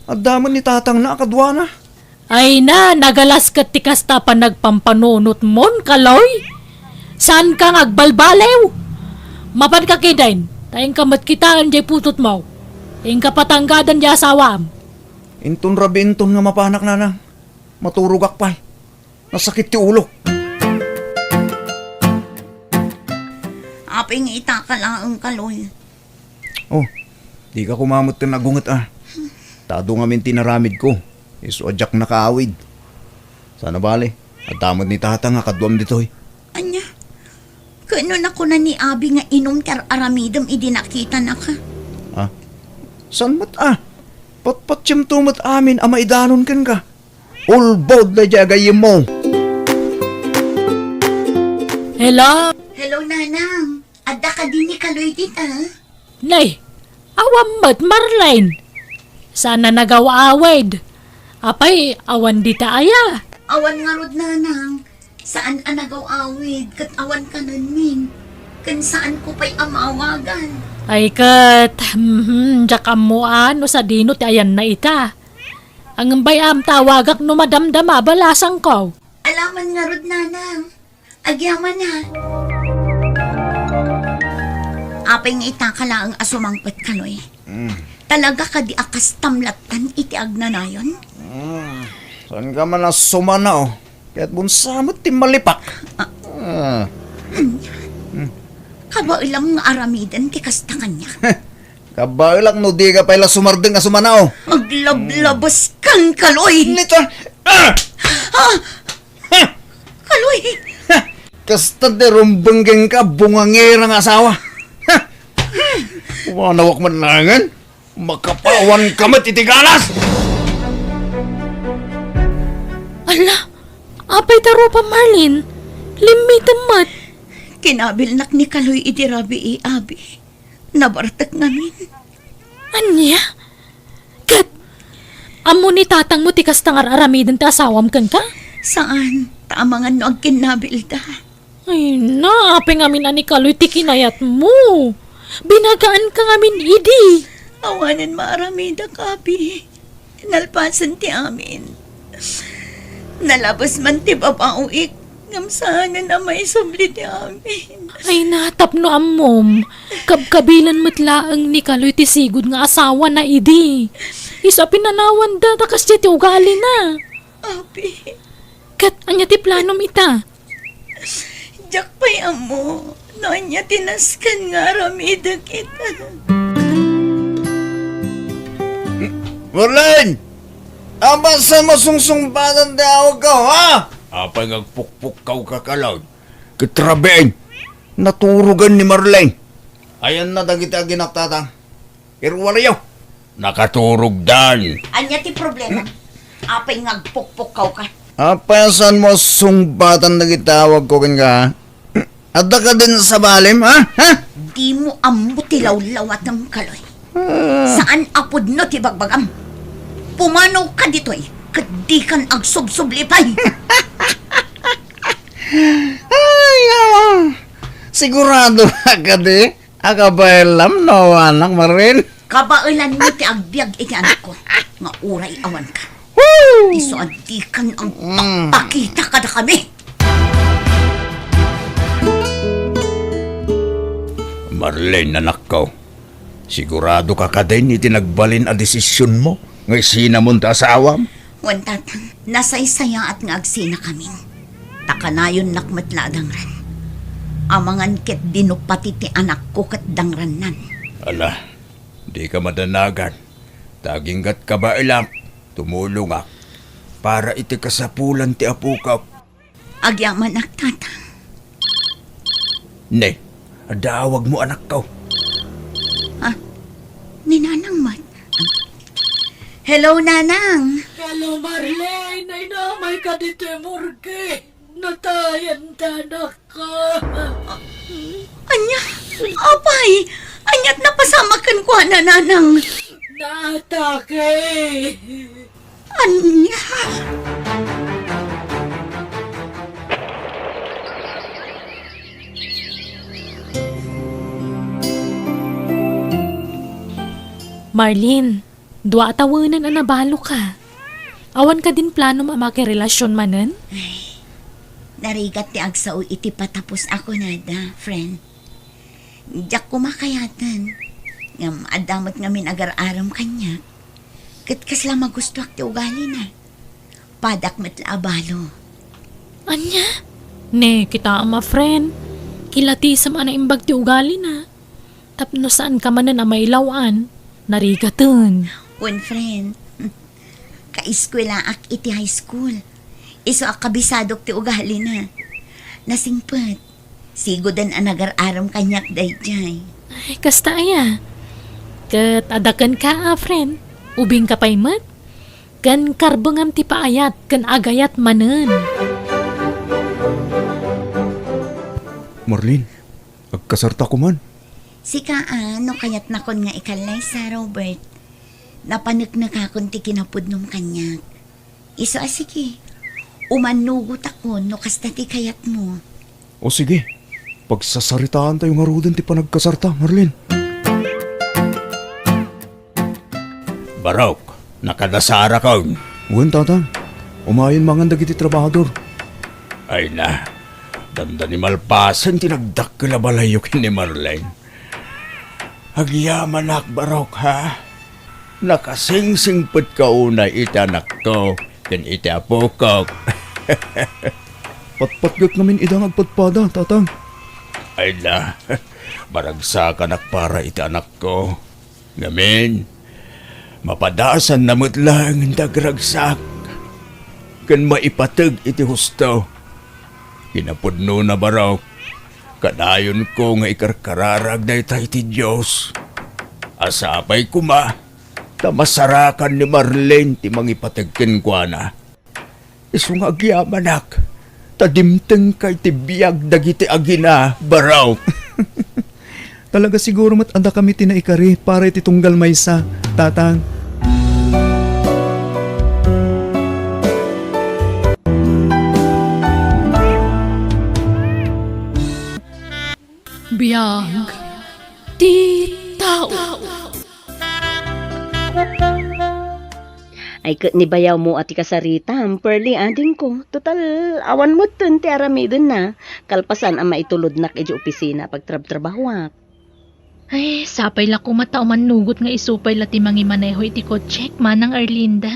At daman ni tatang na kadwa na. Ay na, nagalas ka ti kasta pa nagpampanunot mon kaloy. Saan ka ngagbalbalew? Mapan ka kidain, tayong kamat kitaan jay putot mo. Tayong kapatanggadan di asawam. Inton rabi inton nga mapanak na nang. Maturugak pa'y. Nasakit ti ulo. Aping itaka lang ang Kaloy. Oh, di ka kumamot ka nagungat Tado nga min tinaramid ko. Iso adyak nakaawid. Sana bale. At tamad ni tata nga kadwam ditoy. Anya, kano na ko na ni Abi nga inom tar aramidam idinakita na ka? San mat Patpatyam tumat amin ama idanon kan ka. Ulbod na jagayim mo. Hello? Hello, Nanang. Adda ka din ni Kaloy dita. Nay, awam mat Marlene. Sana nagawa-awid. Apay, awan di ta aya. Awan nga rod, Nanang. Saan anagaw-awid? Kat awan ka nun, min. Kan saan ko pa'y amawagan? Ay kat, jak amuan no sa dino ti ayan na ita. Ang bayam tawagak no madamdama balasang ko. Alaman nga rod, Nanang. Agyaman na. Apay nga itaka lang ang asumangpet, Kaloy. Talaga ka di akas tamlatan iti agnanayon? San ka man sumana Kaya't bunsamot ti malipak. Kaba ilang nga aramidan ti kasta kanya. Kabailak no di ka pala sumardeng nga sumana Maglablabas kang Kaloy! Nito. Kaloy! Kasta de rumbenggeng ka bungangerang asawa. Wanawak man langan. Makapawan ka matitigalas! Ala, apay taro pa Marlene. Limitan mat. Kinabilnak ni Kaloy iti rabi Abi. Nabartak ngamin. Anya? Kat, amo ni tatang mo ti kastangar aramidan ta asawam kan ka? Saan? Tamangan no ang kinabilda. Ay na, apay ngamin ani Kaloy ti kinayat mo. Binagaan ka ngamin idi. Awanan maaramida kapi. Nalpasan ti amin. Nalabas man ti babauik. Ngam sana na may subli ti amin. Ay natapno ammom. Kabkabilan matlaang ni Kaloy ti sigud nga asawa na idi. Isa pinanawan da takas ti ugali na. Abi, Kat anya ti planom ita. Jak pa'y amo. Nonya tinaskan nga ramida kita. Marlene! Aba sa masungsungbadan tawag ka, ha? Apay ngagpukpuk kaw kakalaw. Kitrabein! Naturugan ni Marlene. Ayan na dagita ginaktatang. Irwalayo! Nakaturog dan. Anya ti problema? Apay ngagpukpukaw ka. Apay saan mo sumbatan na gitawag ko ka? Ada ka din sa balim, ha? Ha? Di mo amo tilaw-lawat ng kaloy. Saan apod no ti bagbagam? Pumanaw ka dito'y. Kadi kan agsubsublipay. Ay, sigurado ka di? Akabaylam no, anak Marin. Kabailan mo ti agbyag iti anak ko. Nga uray awan ka. Iso adi kan ang pakita ka na kami. Marlene, anak ko. Sigurado ka ka din itinagbalin a desisyon mo. Ngay sinamon ta asawam. Wantatang, nasaysaya at nga agsina kami. Takanayon nakmatladang ran. Amangan ket dinupati ti anak ko ket dangran nan. Ala, di ka madanagan. Taginggat ka ba ilang? Tumulong ak. Para iti kasapulan ti apukaw. Agyaman nagtatang. Ne, adawag mo anak ko. Ninanang mat. Hello, Nanang. Hello, Marlene. Ay namay ka dito, Morgue. Natayan tanak ka. Anya, apay. Anyat napasamakan ko na, Nanang. Natake. Anya. Marlene, dua tawanan ang nabalo ka. Awan ka din plano makirelasyon manen? Narigat ti agsao iti patapos ako na da, friend. Diyak kumakayatan. Ngam adamot ngamin agar-aram kanya. Kat kasla magusto ak ti ugali na. Padak matla abalo. Anya? Ne, kita ama friend. Kilati sa mga imbag ti ugali na. Tapno saan ka manan ang mailawan? Narigatan. One friend. Kaiskwela ak iti high school. Iso ak kabisadok ti ugali na. Nasingpet. Sigodan ang agar-aram kanyak dayjay. Ay, kasta aya. Kat adakan ka, friend. Ubing ka pa'y mat. Kan karbangam ti paayat, kan agayat manen. Marlene, agkasarta ko man. Sika no kayat nakon nga ikalay sa Robert. Napanik na kakon ti kinapudnom kanyak. Iso sige. Umanugot ako no kasta ti kayat mo. O sige, pagsasaritaan tayo nga rudin ti panagkasarta, Marlene. Barok, nakadasara ka. Uwan, tatang. Umayon mangan dagiti trabahador. Ay na, danda ni Malpasan tinagdakkel a balayok ni Marlene. Agyaman ak Barok, ha? Nakasingsingpet ka unay iti anak ko, ken iti apo ko. Patpatgat namin idang agpatpada, tatang. Ay na, maragsakan ak para iti anak ko. Ngamin, mapadasan namot lang ang dagragsak. Kan maipatag iti husto. Kinapudno na Barok. Kadayon ko nga ikarkararag na iti Diyos. Asapay ko ma, tamasarakan ni Marlene ti mangipatagkin ko na. Iso nga agyamanak, tadimteng kay ti biyag dagiti agina, Baraw. Talaga siguro mat anda kami tinaikari para iti tunggal maysa, tatang. Biyag. Ti tao. Ay ni bayaw mo ati kasarita, perli ading ko. Total, awan mo dun ti aramidon na. Kalpasan ang maitulod nak iti opisina pagtrab-trabahwak. Ay, sapay la kumata umanugot nga isupay la ti mangimaneho iti kotsek manang Arlinda.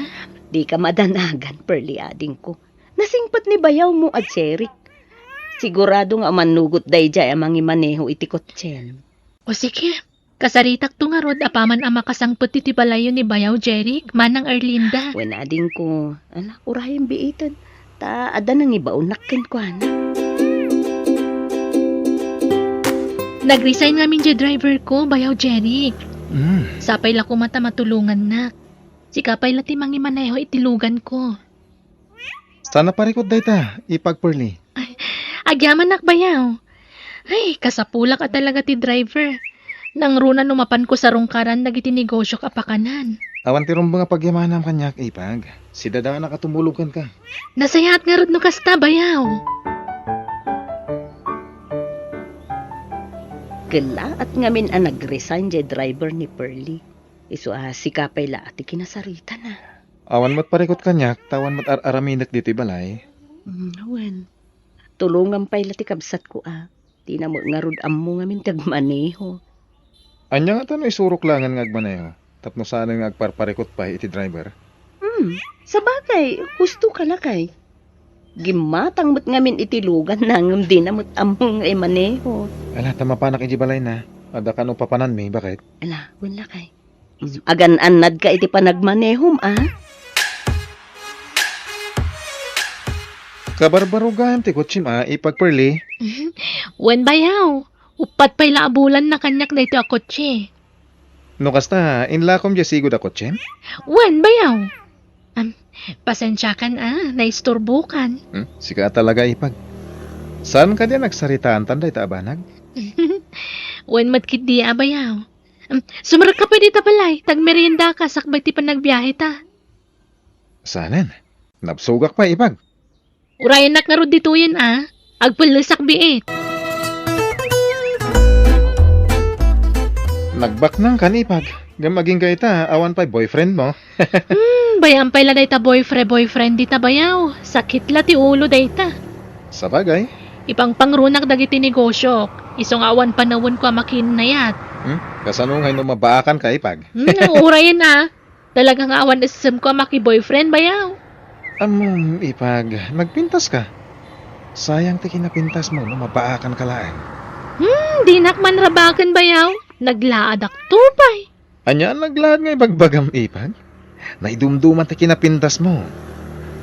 Di ka madanagan, perli ading ko. Nasingpat ni bayaw mo at Cherik. Sigurado nga manugot day jay amang imaneho iti kotsen. O sige, kasaritak to nga rod apaman ang makasangpot iti balayo ni Bayaw Jeric, manang Erlinda. Wen ading ko, anak, urahin biitan. Ta, ada nang ibaon nakkin ko, anak. Nag-resign nga min di driver ko, Bayaw Jeric. Sapay la ko mata matulungan na. Si kapay la ti mangimaneho itilugan ko. Sana parikot day ta, ipagperli. Agyaman nak Bayaw. Ay, kasapulak at talaga ti driver. Nang runa numapan ko sa rungkaran dagiti negosyo kapakanan. Awan ti rumba nga pagyamanam kanyak, ipag. Si dada nga nakatumulugan ka. Nasayat nga rod no kasta, Bayaw. Gala at ngamin ang nag-resign jay driver ni Pearly. Iso si kapay la ati kinasarita na. Awan mo't parikot kanyak, tawan mo't araminak dito balay. Wen, tulungan pa'y lati kabsat ko Di na mo nga rod ammo ngamin tagmaneho. Anya nga tanong isurok langan nga agmaneho. Tapno sana nga agparparikot pa iti driver. Sa bagay, gusto ka lakay. Gimatang mo't ngamin itilugan nangam di na mo't ammo nga imaneho. Ala, tamapanak iti balay na. Ada ka no papanan mi, bakit? Ala, wen lakay. Agan-anad ka iti panagmanehom Kabarbaro gayam ti kutsim ipagperli. Wen Bayaw, upat pa'y laabulan na kanyak na ito a kotse. No kasta, inlakom dya sigod ako tsim? Wen Bayaw. Pasensya kan naisturbukan. Sika talaga ipag. Saan ka diyan nagsaritaan tanday ta abanag? Wen matkit di Bayaw. Sumarak ka pa dito palay, tagmerienda ka, sakbay ti panagbiyahe ta. Saanen? Napsugak pa ipag. Urayan nak nga rod dito yan agpulusak biit. Nagbak nang kanipag. Gamaging kaita, awan pa boyfriend mo. Bayang pa'y la dayta boyfriend dita Bayaw. Sakit la ti ulo dayta. Sa bagay. Ipang pangrunak dagiti negosyo. Isong awan panawon ko makinayat. Kasanungay no mabaakan ka ipag. Urayan Talagang awan isem ko maki-boyfriend Bayaw. Ipag, nagpintas ka. Sayang ti kinapintas mo no mabaakan ka lang. Di nakman rabakan Bayaw. Naglaad ak tupay. Anya naglaad nga ibagbagam ipag? Naidumduman ti kinapintas mo.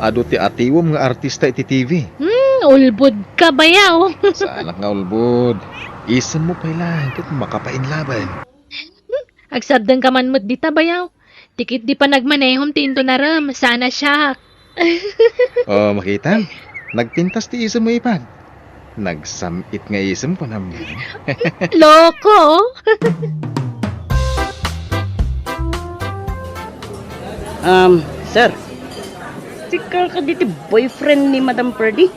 Ado ti atiwom nga artista iti TV. Ulbud ka Bayaw. Sa anak nga ulbod. Isan mo pa lang kat makapainlaban. Agsabdang ka man mo't dita Bayaw. Tikit di pa nagmanehom tinto na ram. Sana siya. Makita? Nagpintas ti isam mo ipag. Nagsamit nga isam ko naman. Loko. Sir. Sikar ka dito boyfriend ni Madam Pearly?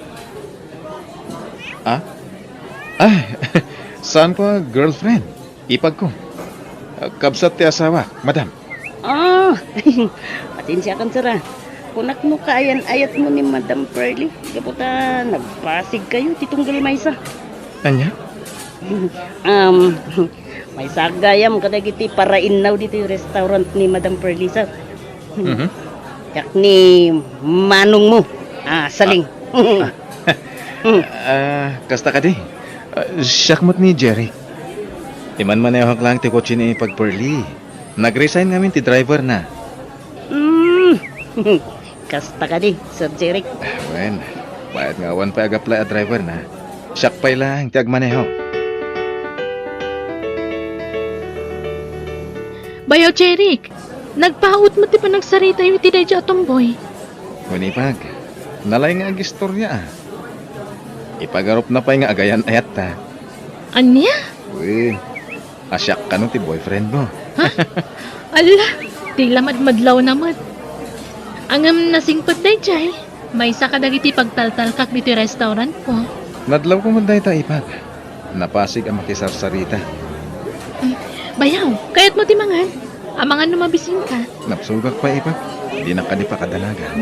Saan ko girlfriend? Ipag ko. Kabsat ti asawa, madam. Pasensya kan sir Kunak mo kaayan-ayat mo ni Madam Pearly. Kaputa, nagpasig kayo, titunggal maysa. Anya? May sagayam kadagiti para innaw dito yung restaurant ni Madam Pearly, sir. Yak ni manong mo. Saling. Kasta ka di. Siyakmot ni Jerry. Iman manehok lang ti kotse ni pagperli. Nag-resign ngamin ti driver na. Kasta ka di, Sir Jeric. Wen, bayad nga awan paag-apply a driver na. Siyak pa'y lang ti agmaneho. Bayaw Jeric. Nagpaut mo ti pa nagsarita yung tiday dya tomboy. Kunipag, nalay nga agistorya Ipagarop na pa'y nga agayan ayat ta. Anya? Uy, asyak ka no ti boyfriend mo. Ala, di lamad madlaw naman. Angam nasingpot day jay. May isa kadagiti pagtaltalkak dito restaurant ko. Nadlaw ko man ta ipag. Napasig ang makisarsarita. Bayaw, kayat mo ti mangan. Amangan numabising ka. Napsugak pa ipag. Di na ka di pa kadalaga.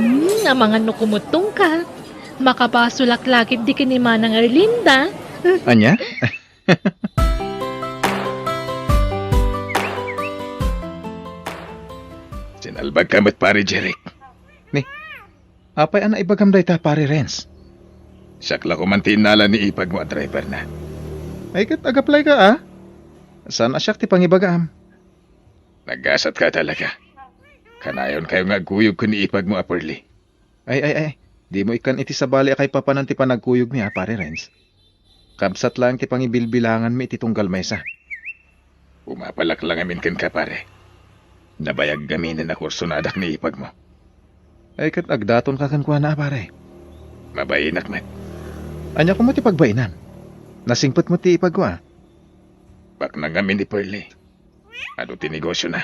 Amangan no kumutong ka. Makapasulaklakit di kinima ng Erlinda. Anya? Sinalbag kamot pare Jeric. Ni, apay ana ibagam day ta pare Renz. Sakla ko man tinala ni ipag mo at driver na. Ay kat ag-apply ka ah. Saan asyak ti pangibagaam? Nagasat ka talaga. Kanayon kayo nga guyog ko ni ipag mo Apurli. Ay. Di mo ikan iti sa bali akay papanan ti panagkuyog mi ha, pare Renz. Kabsat lang ti pangibilbilangan mi iti tunggal mesa. Umapalak lang amin kan ka pare. Nabayag gamin na kursunadak ni ipag mo. Ay kat agdaton ka kan kuha na pare. Mabayinak met. Anya ko mo ti pagbainan. Nasingpot mo ti ipag ko ah. Bak na ngamin ni Pearly. Ano ti negosyo na?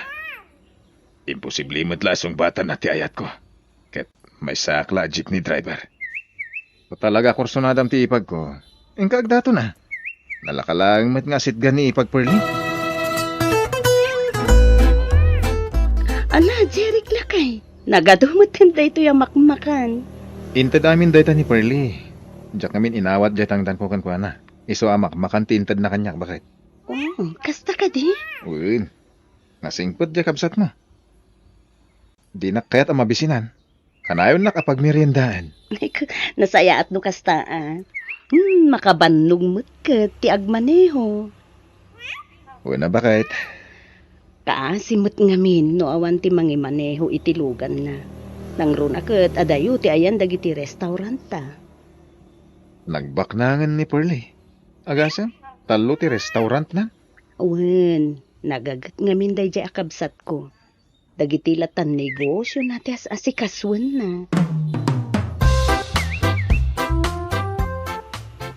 Imposible mo't lasong bata na ti ayat ko. Ket may sakla jeepney driver. O talaga kursunadam ti ipag ko. Ingka agdato na. Nalakalang met nga sitgan ni ipag Pearly. Ala, Jeric lakay. Nagadumot kan ito yung makmakan. Intad amin dayta ni Pearly. Diyak namin inawat daytang dan ko kan kuha na. Iso amak makanti intad na kanyak bakit? Oh, kasta ka di? Uwin. Nasingpot diya kabsat mo. Di na kaya't ang mabisinan. Kanayon na kapag meriendaan. Nasaya at no kastaan. Makabannog mo't ka ti agmaneho. Una bakit? Kaasimot ngamin no awan ti mangimaneho itilugan na. Nang runaket adayo ti ayan dagiti restaurant ta. Nagbaknangan ni Pearly. Agasan? Talo ti restaurant na? Awen, nagagat ngamin day jay akabsat ko. Dagiti latan negosyo na ti asikaswan na.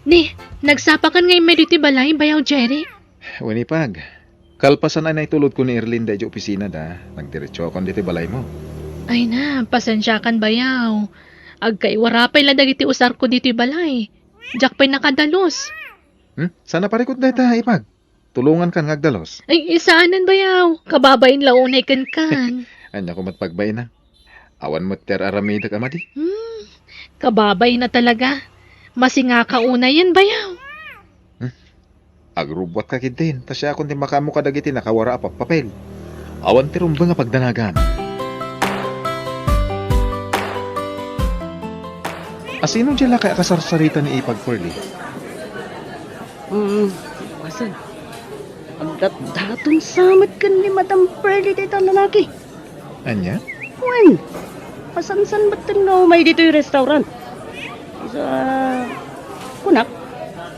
Ni, nagsapakan ngay medyo ti balay, bayaw Jerry. Winipag. Kalpasan ay naitulod ko ni Erlinda di opisina da. Nagdiretso ako dito balay mo. Ay na, pasensyakan bayaw. Agkay warapay la dagiti usar ko dito balay. Diyak pa'y nakadalos. Sana parikot da ita, ipag. Tulungan kan ngagdalos. Ay, isaanan bayaw. Kababain launay kan. Anya ko matpagbay na. Awan mo ter aramida ka madi. Kababay na talaga. Masinga ka una yan bayaw. Agrubwat ka kidin. Tasya akong di makamo ka dagiti nakawara apap papel. Awan ti rumba nga pagdanagan. Asino dyan kaya kasarsarita ni ipag Pearly? Wasan. Agdat-daton samat kan ni Madam Pearly dito lalaki. Anya? Wen, masansan ba't nga may dito yung restaurant? Isa, kunak,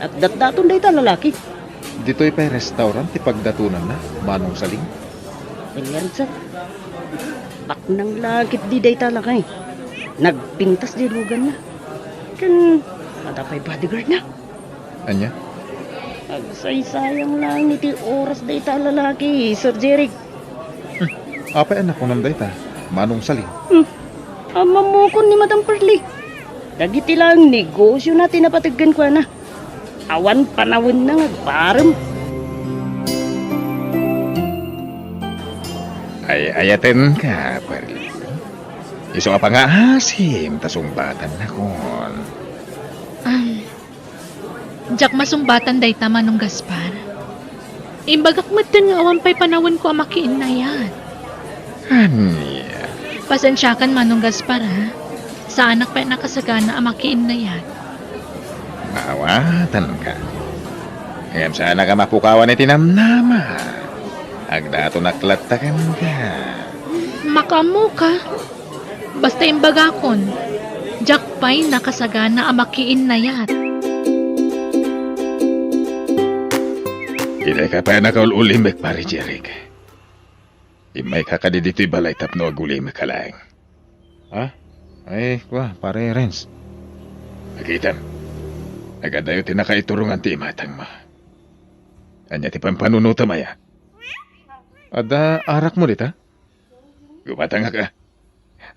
agdat-daton dito lalaki. Dito'y pa'y restaurant, ipagdatunan na, manong saling. Ayan sa, bak nang lagit di dito lalaki. Nagpintas di lugan na. Kan, matapay bodyguard na. Anya? Agsay-sayang lang niti oras dito lalaki, Sir Jeric. Apay anak ko nang dayta, manong saling. Ama mo ko ni Madam Pearly. Dagiti lang negosyo natin napataggan ko na. Awan panawin na ngagparem. Ay ayaten ka, Pearly. Iso nga pa nga asim, tasumbatan na kon. Diyak masumbatan day tama nung Gaspar. Imbagak matan nga awan pa'y panawan ko amakiin na yan. Anya? Pasensyakan manong Gaspar ha. Sa anak pa'y nakasagana amakiin na yan. Maawatan ka. Ngayam sana ka mapukawan iti namnama. Agdato naklatakan ka. Makamu ka. Basta imbagakon. Diyak pa'y nakasagana amakiin na yan. Hindi ka pa nakaulimek, pare Jeric. Imay ka dito'y balay tapno agulimek ka lang. Ha? Ay, pare Renz. Nakitan. Agadayo tinakaiturungan ti imatang mo. Anya ti pampanunuta maya. Ada arak mo dita? Gumatang ka.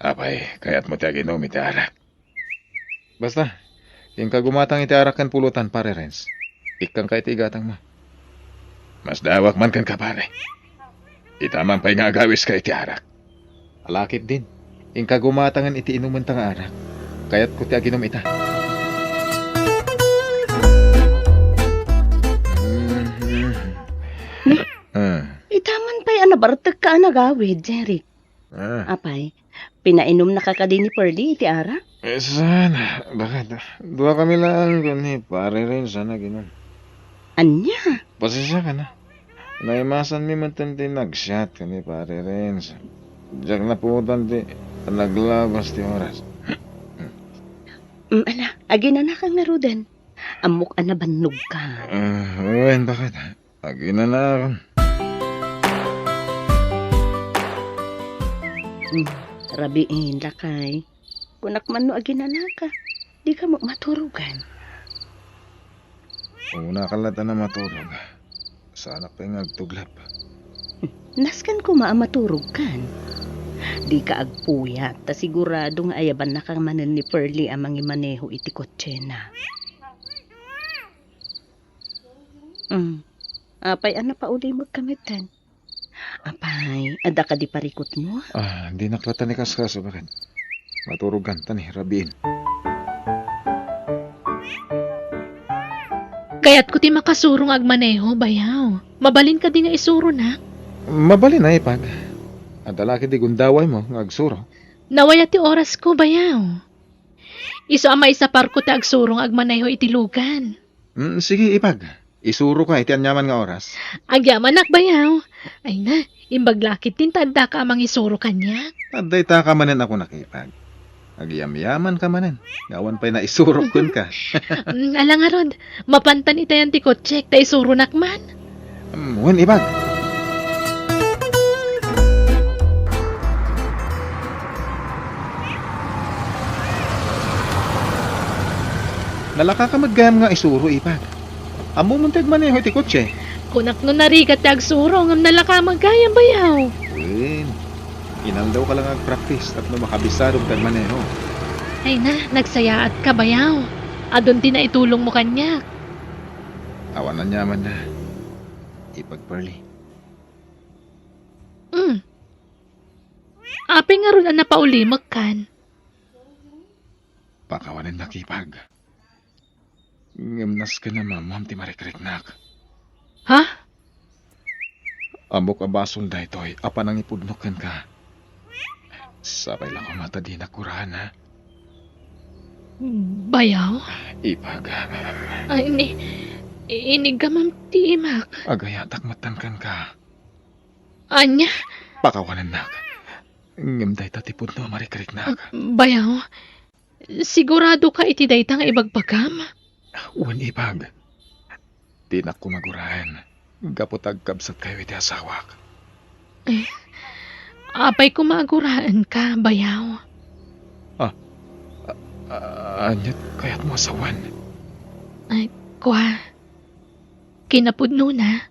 Apay, kaya't mo ti aginom iti arak. Basta, yung kagumatang iti arak kan pulutan, pare Renz. Ikang ka iti igatang mo. Mas dawak man kan ka, pare. Itamang pa'y nga agawis ka iti arak. Alakit din. Yung kagumatangan iti inuman tang arak. Kaya't ko ti aginom ita. Itaman pa'y anabartag ka anagawid, Jeric. Ah. Apay, Pinainom na ka din ni Pearly, iti ara? Sana, bakit? Dua kami lang ni pare rin sana ginom. Anya? Pasensya ka na. Naimasan mi man ti nag-shot ni pare rin. Diyak na putan ti naglabas ti oras. Ala, agi na kang narudan. Amok ana bannog ka. Uwen, bakit? Agi na ako. Rabiin lakay. Kunak man no agi na ka. Di ka maturugan. Una kalata na matulog. Sana pa yung agtuglap. Naskan ko maturog kan. Di ka agpuyat, ta sigurado nga ayaban na kang manan ni Pearly amang imaneho iti kotse na. Apay, ana pa uli magkamitan. Apay, ada ka di parikot mo? Hindi naklata ni Kaskaso, bakit? Maturugan, tani, rabiin. Kaya't ko ti makasurong agmaneho, bayaw. Mabalin ka di nga isuro na. Mabali na ipag. At alaki di gundaway mo, ngagsuro. Nawaya ti oras ko, bayaw. Iso amay sa parko ti agsurong agmaneho itilugan. Sige, ipag. Isuro ka, iti anyaman nga oras. Agyaman nak, bayaw. Ay na, imbaglakit din tanda ka amang isuro kanya. Aday ta ka manen ako nakipag. Agyam-yaman ka manen. Gawan pa'y na isuro kun ka. Alang nga rod, mapantan itayan ti kotsek, ta isuro nakman. Wen, ipag. Nalaka ka maggam nga isuro, ipag. Amo muntig maneho iti kotse. Kunak no narigat ti agsuro, ngam nalaka magkayang bayaw. Wen, inal daw ka lang ag-practice at no makabisadong kag maneho. Ay na, nagsayaat ka bayaw. Adon ti na itulong mo kanya. Awan na nyaman na. Ipag, Pearly. Ape nga ron ang napaulimag kan. Pakawanin nakipag. Ngamnas ka na mamam ti marikrik-nak. Ha? Amok abasol da ito'y apa nang ipudnokan ka. Sabay lang kumata di nakurahan ha. Bayaw? Ipag. Ay, inigamam ti imak. Agayatak matankan ka. Anya? Pakawanan nak. Ngamday tatipod no marikrik-nak. Bayaw? Sigurado ka iti dayta nga ibagbagam? Uwan ipag. Di na kumagurahan. Gapotag kabsat kayo iti asawak. Apay kumaguraan ka, bayaw. Anyat kaya't mo asawan. Ay, kwa. Kinapudno na.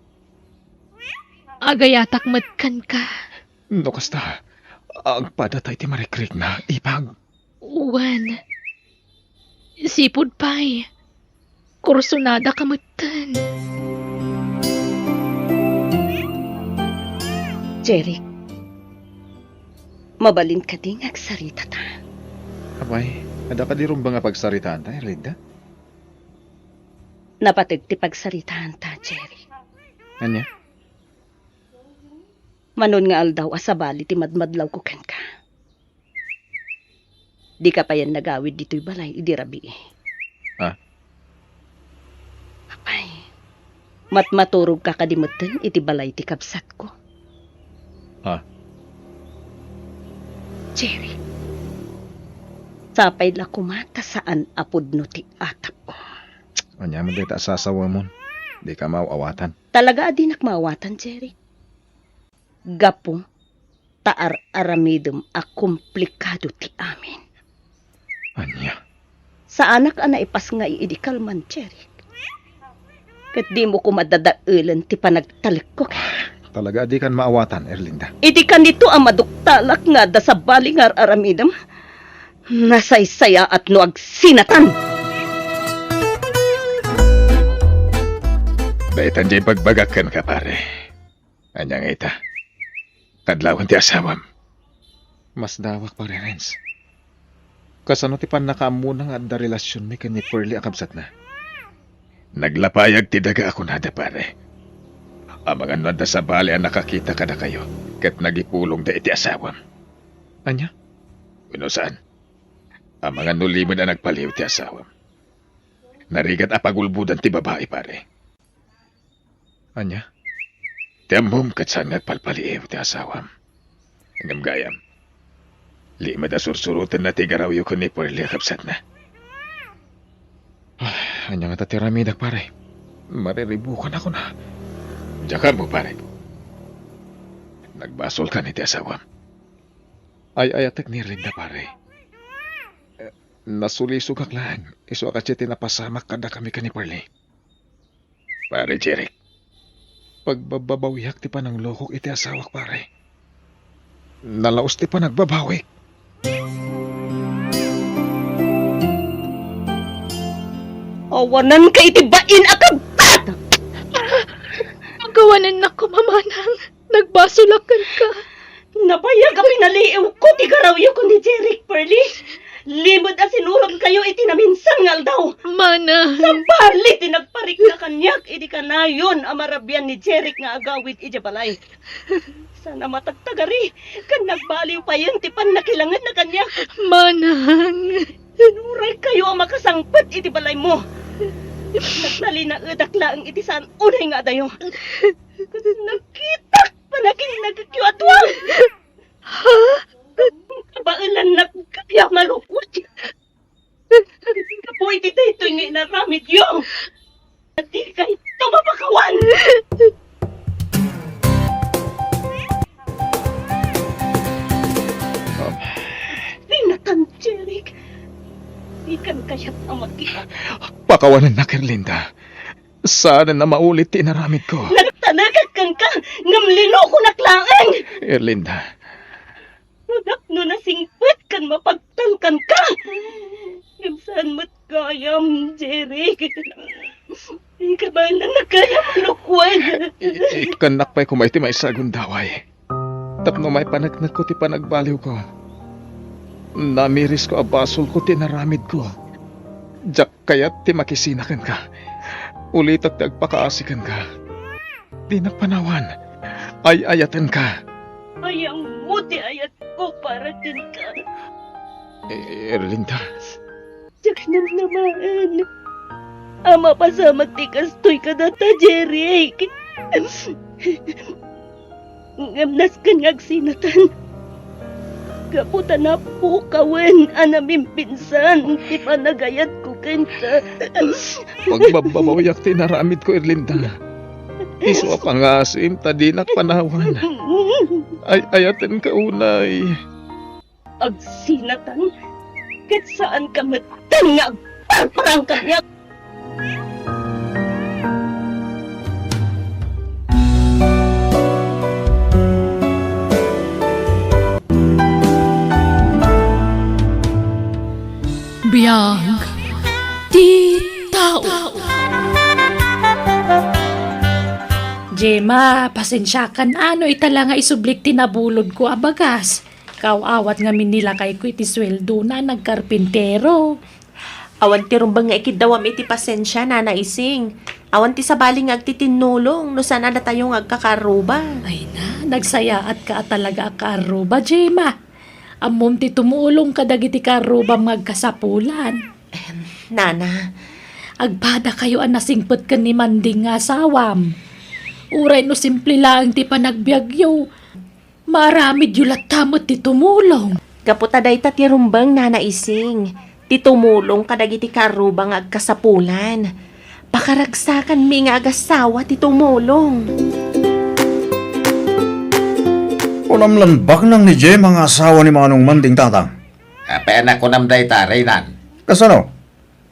Agayatak matkan ka. No kasta. Ang padatay ti marikrik na ipag. Uwan. Sipod pa'y. Kursunada kamutan. Jeric, mabalin ka din agsarita ta. Abay, ada ka di rin ba nga pagsaritaan tayo, Linda? Napatig ti pagsaritahan ta, Jeric. Anya? Manon nga aldaw asabali ti madmadlaw ko ken ka. Di ka pa yan nagawid dito'y balay, idi rabi eh. Apay, matmaturog ka kadimutan, iti balay ti kabsat ko. Jerry, sapay la kumata saan apod no ti atap ko. Anya man dito asasawa mo. Di ka mauawatan. Talaga adi nakmawatan, Jerry. Gapo, taar aramidum a komplikado ti amin. Anya? Sa anak ana ipas nga iidikal man, Jerry. Kat di mo ko madadailan ti panagtalik ko. Talaga di kan maawatan, Erlinda. Iti ka nito ang maduktalak nga da sa balingar aramidam. Nasaysaya at no agsinatan. Daitan jay pagbagakan ka, pare. Anya nga ita. Kadlawan ti asawam. Mas dawak, pare, Renz. Kasano ti pan nakaamuna nga da relasyon mi kan ni Pearly akabsat na. Naglapayag ti daga ako nada, pare. Amang ano da sa bali ang nakakita ka na kayo kat nagipulong da iti asawam. Anya? Winosan, ang mga nulimod na nagpaliw ti asawam. Narigat apagulbudan ti babae, pare. Anya? Ti amom kat saan nagpalpaliw ti asawam. Hanggang gayam. Limad asursurutan na ti garawyo ko ni Perli kapsat na. Anya nga tatiramin pare. Mariribukan ako na. Diyan mo, pare. Nagbasol ka ni ti asawam. Ay ayatek ni Linda, pare. Nasulisog ak lang. Iso akasya tinapasamak kada kami ka ni Perli. Pare, Jeric. Pagbabawiyak ti pa ng lokok iti asawak, pare. Nalaos ti pa nagbabawik. Awanan ka itibain akabat! Magawanan na ko, mamanang. Nagbasulakan ka. Napayag ang pinaliiw ko, ti garawyo ko ni Jeric, Perli. Limod a sinurog kayo iti naminsan ngal daw. Mana. Sa bali, tinagparik na kanyak, iti kanayon, amarabyan ni Jeric nga agawit iti balay. Sana matagtagari, kan nagbaliw pa yun, tipan nakilangan na kanyak. Manang. Sinuray kayo ang makasangpat iti balay mo. Naglali na edakla ang iti saan unay nga dayo. Nakita pa na kinagkiwatwang. Ha? Kabailan na kaya malukot. Kapoy iti ito nga inaramid yung. At di kayo tumapakawan. Pinatan, Jeric. Ikan kaya't ang magkita. Pakawanan na, Kerlinda. Sana na maulit tinaramid ko. Nagtanagat kang ka, ngamlino ko naklaang. Erlinda, Nudak no na singpit kan mapagtangkan ka. Ibsan mo't kayam, Jeric. Ikabahan na nagkayam lukwan. ikanak pa'y kumay ti may sagundaway. Tapno may panagnak ko ti panagbaliw ko. Namiris ko abasol ko tinaramid ko. Diyak kaya't ti makisinakan ka. Ulit at nagpakaasikan ka. Di nagpanawan. Ay ayatan ka. Ay, ang buti ayat ko para din ka. Erlinda, Diyak naman. Ama pasamat ti kastoy ka data, Jeric. Ngamnas ka ngagsinatan. Kaputa na po kawen, anaming pinsan. Di pa nagayat ko kanta. pagbabawiyak tinaramid ko, Erlinda. Iso pangasim, tadi panawan. Ay ayatan ka unay. Agsinatan? Kat saan ka matangag? Parang kanya. Biyag. Di tao. Jema, pasensyakan ano itala nga isublik tinabulod ko abagas. Kawawat nga minila kay ko iti sweldo na nagkarpintero. Awan ti rumbang nga ikidawam iti pasensya na naising. Awan ti sabaling agtitinulong no sana na tayo agkakaruba. Ay na, nagsayaat ka talaga karuba, Jema. Amom ti tumulong ka dagiti karuba magkasapulan. Nana, Agpada kayo ang nasingpot ka ni Manding nga asawam. Uray no simple lang ti panagbiagyo. Maramid yulat tamot ti tumulong. kaputaday ta ti rumbang na naising. Ti tumulong kadagiti karuba nga agkasapulan. Pakaragsakan mi nga agasawa ti tumulong. Unamlan bak nang ni Jem ang asawa ni Manong Manding tatang. Kapena ko namday taray nan. Kasano?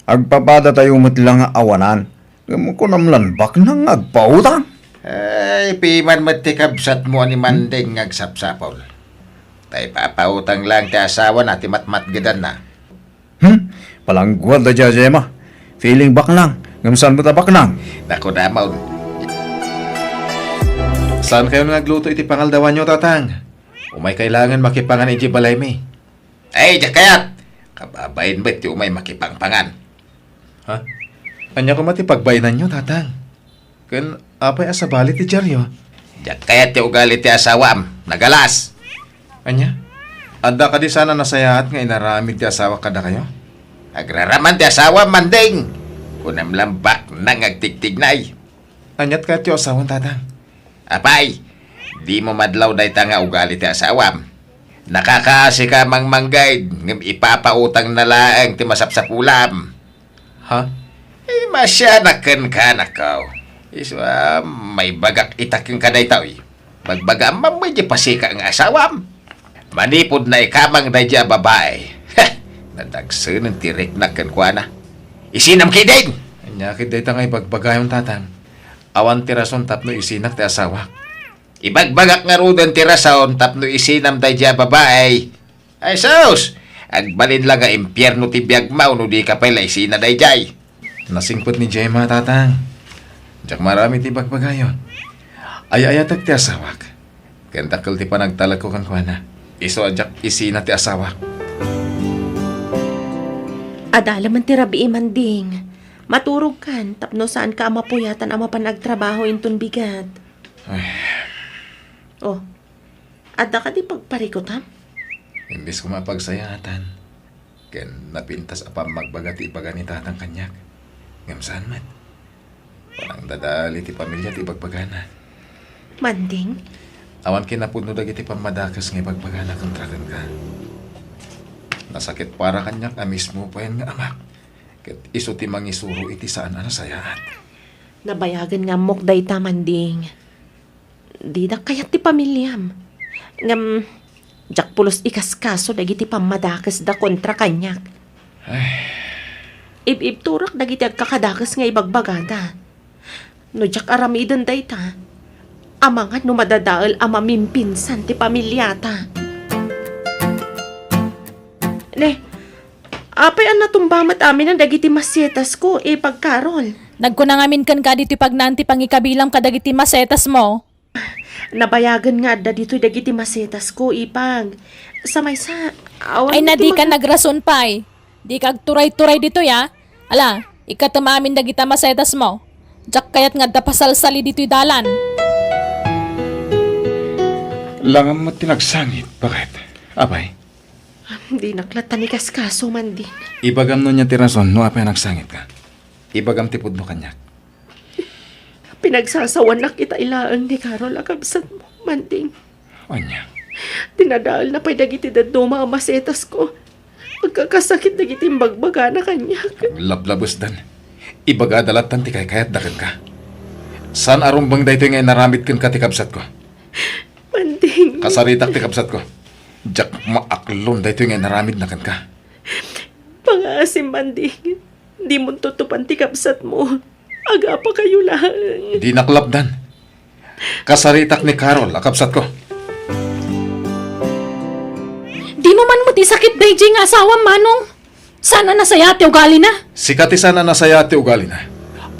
Agpapada tayo matlang nga awanan. Kunamlan bak nang agpautang. Ay, piman matikabsat mo ni Manding ngagsapsapol. Tay papautang lang ti asawa na ti matmatgedan na. Palangguad da dya, Jema. Feeling bak lang. Ngamsan mo ta bak nang. Naku damaw. Saan kayo nagluto iti pangaldawan nyo, tatang? Umay kailangan makipangan iti balay mi. Ay, jakayat! Kababain ba't yung may makipangpangan? Ha? Anya ko mati pagbainan nyo, tatang. Kan apay asabali ti Jaryo. Jakayat yung ugali ti asawam. Nagalas! Anya? Anda ka di sana nasayahat nga inaramid ti asawa kada kayo? Agraraman ti asawa, manding! Kunam lambak nang agtiktignay. Anyat ka ti asawang tatang. Apay, di mo madlaw day nga ugali ti asawam. Nakakaasi ka mang manggay, ngam ipapautang na laang ti masapsapulam. Ha? Masyanakan ka na kao. Iswa, may bagak itaking ka na itaw. Magbagam may di pasika nga asawam. Manipod na ikamang na dya babae. Nadagsan ng tirik na kankwana. Isinam kiding! Anyakid day nga ibagbagayong tatang. Awan tirason tapno isinak ti asawa. Ibagbagak nga rudan tirason tapno isinam day dya babae. Ay sus! Agbalin lang nga impyerno ti biyagmaw no di ka pala isina day jay. Nasingpot ni Gemma tatang. Diyak marami ti bagbagayon. Ay-ayatag ti asawak. Kantakal ti panagtalag ko kankwana. Iso adyak isina ti asawa. Adala man ti rabi manding. Maturog kan, tapno saan ka mapuyatan ang mapanagtrabaho inton bigat. Oh, ada ka di pagparikot ha? Imbis ko mapagsayatan. Ken napintas apam magbaga ti ibaga ni tatang kanyak. Ngamsaan man. Walang dadali ti pamilya ti bagbagana. Manding? Awan kinapudno dagiti pamadakas nga ibagbagana kontrakan ka. Nasakit para kanyak mismo pa yan nga amak. Ket iso ti mangisuro iti saan sayaan. Nabayagan nga mok day manding. Di na kayat ti pamilyam. Ngam, jak pulos ikaskaso dagiti pamadakas da kontra kanyak. Ib turak dagiti agkakadakas nga ibagbagada. No jak aramidan day ta. Amangan no madadaal ang mamimpinsan ti pamilyata. Apay ang natumbamat amin ang dagiti masyetas ko, pagkarol. Nagkunangamin kan ka dito pagnanti pangikabilang ka dagiti masetas mo. Nabayagan nga da dito dagiti masetas ko, ipag. Samay sa awan. Ay na di ka nagrason pay. Di ka turay-turay dito ya. Ala, ikatamamin dagiti masetas mo. Jak kayat nga dapasalsali dito'y dalan. Langam mo tinagsangit. Bakit? Abay, Di naklatan ni kaskaso man din. Ibagam no niya tirason no apay nagsangit ka. Ibagam tipod no kanyak. Pinagsasawan na kita ilaan ni Carol akabsat mo, manding. Anya. Tinadaal na pa'y dagiti daddo mga masetas ko. Pagkakasakit dagiti bagbaga na kanyak. Lablabos dan. Ibagadalatan ti kayat dakan ka. San arumbang dayto nga naramit kan ka ti kabsat ko? Manding. Kasaritak ti kabsat ko. Jak maaklon dayto nga naramid na kan ka. Pangasim, manding. Di mo tutupan ti kabsat mo. Aga pa kayo lang. Di naklapdan. Kasaritak ni Carol, akabsat ko. Di mo man mo ti sakit day nga asawa manong. Sana nasayate ugali na. Sikati sana nasayate ugali na.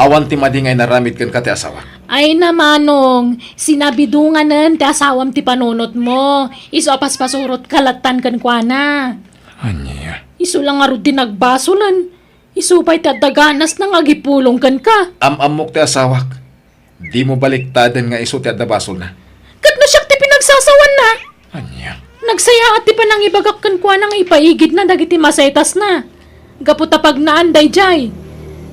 Awan ti madingay naramid kan ka ti asawa. Ay na manong, sinabidunganan ti asawam ti panunot mo. Iso apas pasurot kalatan kan kwa na. Anya. Iso lang nga rin nagbasulan. Iso pa'y tataganas nang agipulong kan ka. Amok ti asawak. Di mo baliktaden nga iso ti adabasol na. Kat na siya ti pinagsasawan na. Anya. Nagsaya at ti pa nang ibagak kan kwa nang ipaigid na dagiti masetas na. Gaputapag na anday jay.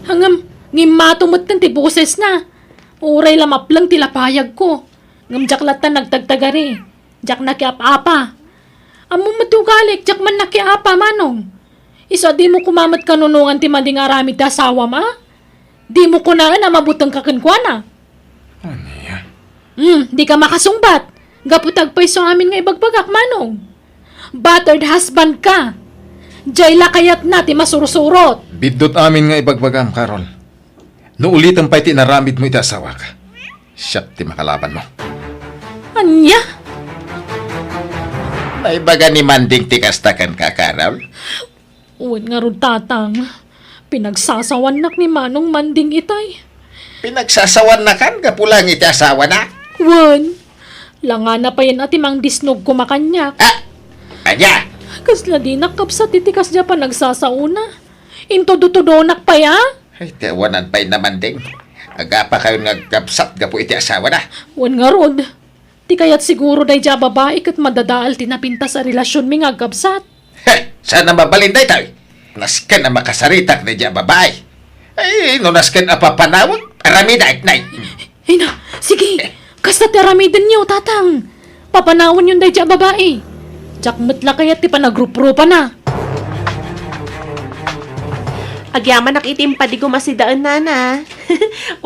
Hangam, ngimatumot kan ti boses na. Uray lamaplang tilapayag ko. Ngam jaklatan nagtagtagari. Jak nakiap-apa. Amo matugalik, jak man nakiapa manong. Iso di mo kumamat kanunungan ti manding aramid ti asawa ma? Di mo kunaan na mabutang kakankwana. Anya. Di ka makasungbat. Gaputag pa iso amin nga ibagbagak manong. Battered husband ka. Jayla kayat na ti masurusurot. Bidot amin nga ibagbagam, Carol. No ulitan pa'y tinaramid mo iti asawa ka. Siyat ti makalaban mo. Anya? May baga ni Manding ti kastakan ka, Carol? Uwan nga ron tatang. Pinagsasawanak ni Manong Manding itay. Pinagsasawan na kan, kapulang iti asawa na. Uwan. Langa na pa yan ati mang disnog kumakanyak. Anya? Kasla di nakapsat itikas dya pa nagsasauna. Intodo-todonak pa ya? Ay, tiawanan pa'y na Manding. Aga pa kayo nga kapsat gapo iti asawa na. Uwan nga rod. Ti kaya't siguro day dya babae kat madadaal tinapinta sa relasyon mi nga gabsat. Sana mabalinday tayo. Naskan na makasaritak na dyan babae. Ay, no naskan apapanawag, aramida iknay. Ina, sige, kasta tiramidin niyo, tatang. Papanawan yun day dya babae. Tsak matla kaya't ti panagrup-rupa na. Agyaman nakitim pa di gumasidaan nana.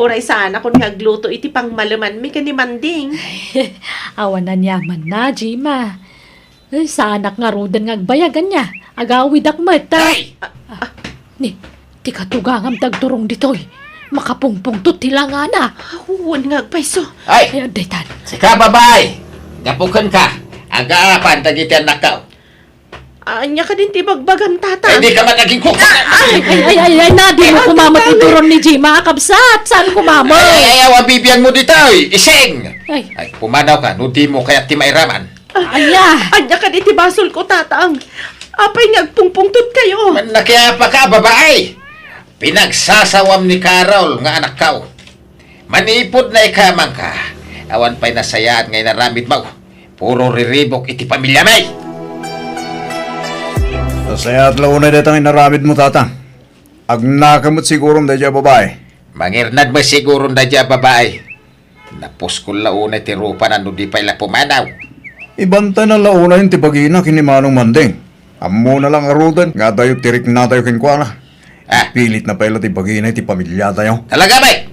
Uray sana kung nagluto iti pang malaman mi ka ni Manding. Awan na niyaman na, Jima. Sa anak nga rudan nga agbayagan niya. Agawid akmat, ta. Ay! Ni, ti katugangam tagturong ditoy. Makapungpung tutila nga na. Huwag nga agpaiso. Ay! Ay, daytan. Sika babae! Gapukan ka! Aga-apan tagiti anak ka! Anya ka din ti bagbagam Ay, tata. di ka mataging kuka! Ay, na, di mo kumamot ituron ni Jima, kabsat. Saan kumamot? Ay, bibiyang mo dito! Ising! Ay, Ay, pumanaw ka, no di mo kaya ti mairaman. aya. Anya ka din ti basol ko tatang. Apay nga agpungpungtot kayo. Man nakiapa ka, babae! Pinagsasawam ni Carol nga anak ka. Manipod na ikamang ka. Awan pa'y nasayaan ngay naramid mo. Puro riribok iti pamilya may. Saya at launay detang inaramid mo, tatang. Agnakamot siguro da dya babae. Mangirnad mo siguro na dya babae. Napos ko launay ti rupa na no di pa ila pumanaw. Ibanta na launay yung tipagina kinimanong Manding. Amo na lang arudan, nga tayo tirik na tayo kinkwana. Ah, Pilit na pala tipagina ti pamilya tayo. talaga may?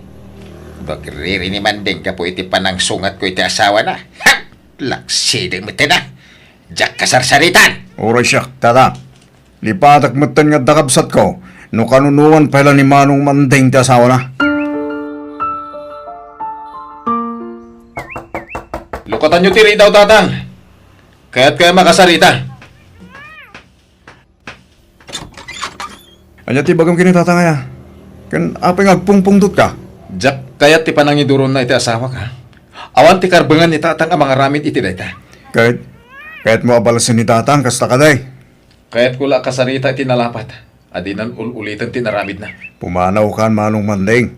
Bagriri ni Manding ka po iti panang sungat ko iti asawa na. Ha! Laksideng mo na. Diyak kasarsaritan. Oray siya, tata. Lipatak matan nga dakabsat ko, no kanunuan pala ni Manong Manding ti asawa na. Lukatan nyo tiri daw, tatang. Kaya't kaya makasarita. Anya ti bagam kini tatang ya. Kan apa nga agpungpungtot ka? Jack, kaya't ti panangiduron na iti asawa ka. Awan ti karbangan ni tatang ang mga ramit iti dayta. Kahit mo abalasin ni tatang, kasta ka day. Kaya't kula kasarita iti nalapat. Adinan ulitan ti naramid na. Pumanaw kan Manong Manding.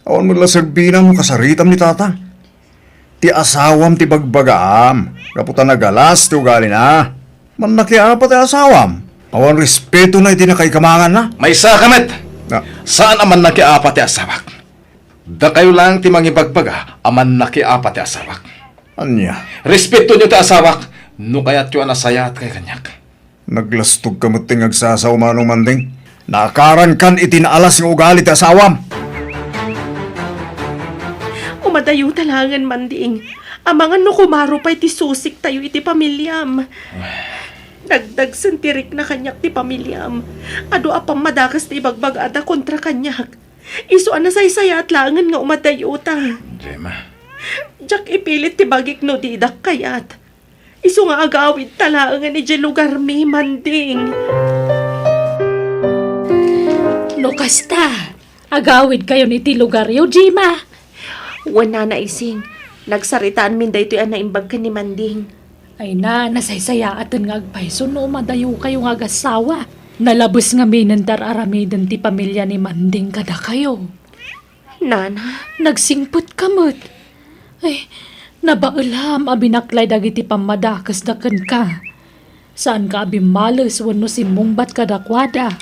Awan mo laserbinan mo kasaritam ni tatang. Ti asawam ti bagbagaam. Kaputan na galas ti ugali na. Man nakiapa ti asawam. Awan respeto na iti nakaikamangan na. May sakamet! Na, Saan aman nakiapa ti asawak? Da kayo lang ti mangibagbaga, aman nakiapa ti asawak. anya. Respeto nyo ti asawak, no kaya't yun nasayat kay kanyak. Naglastog ka mo't tingagsasaw Manong Manding. Nakaran kan itinaalas yung ugali ti asawam. Umadayo talangan Manding. Amangan no kumaro pa iti susik tayo iti pamilyam. Dagdag sentirik na kanyak ti pamilyam. Ado apang madakas ti bagbagada kontra kanyak. Iso na saysaya at langan nga umadayo ta. Gemma, Jack ipilit ti bagik no didak kayat. Iso nga agawid talangan ni lugar mi Manding. No, kasta. Agawid kayo ni ti lugar yo, Jima. Wana na ising. Nagsaritaan min daytoy ang naimbag ka ni Manding. Ay na, nasaysaya atan nga agpaiso no madayo kayo nga agasawa. Nalabos nga minentar aramidan ti pamilya ni Manding kada kayo. Nana, Nagsingput kamot. Ay, nabaulam abinaklay dagiti pamadakas daken ka. Saan ka abimalos wano si mungbat kadakwada.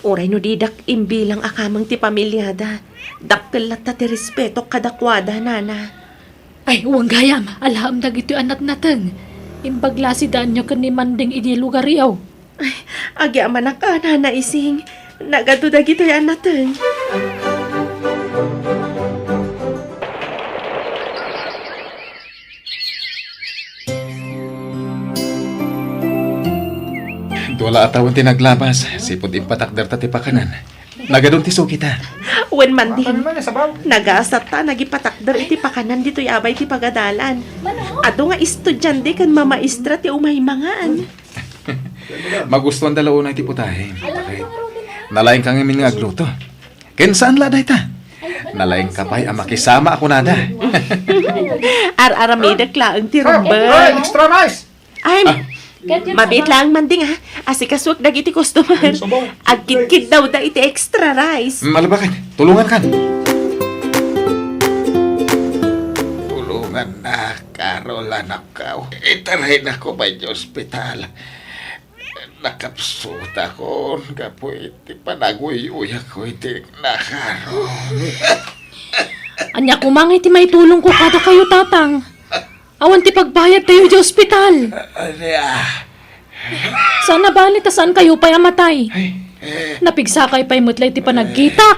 oray no didak imbilang akamang ti pamilyada. Dakkel ta ti respeto kadakwada, nana. Ay, uwang gayam, alham dagiti anak naten. Imbaglasidaan nyo kan ni Manding iti lugar yaw. Ay, agyaman ka, nana ising. Nagado dagito yan natin. wala atawon ti naglabas. Sipod impatakder ta ti pakanan. Nagadun ti kita. Wen Manding, nagasat ta, nagipatakder iti pakanan dito yabay ti pagadalan. Ado nga estudyante kan mamaistra ti umahimangaan. Magustuhan dalaw na ti putahe. Nalaing kang imin nga agluto. Ken saan laday ta? Nalaing kapay ang makisama ako nada. Ar-aramida klaang ti rumba. Extra rice! Ay, mabit lang Manding ha. Asikaswak dagiti customer. Agkid-kid daw da iti extra rice. Malabakan, tulungan kan. Tulungan na. Karol, anak ka. Itaray na ko ba yung ospital? Nakapsut ako. Kapoy, iti panaguy-uy ako iti nakarol. Anya kumang iti may tulong ko kada kayo, tatang. Awan ti pagbayad tayo di ospital. Sana bali ta saan kayo pa'y amatay. Napigsakay pa'y mutlay ti panagkita.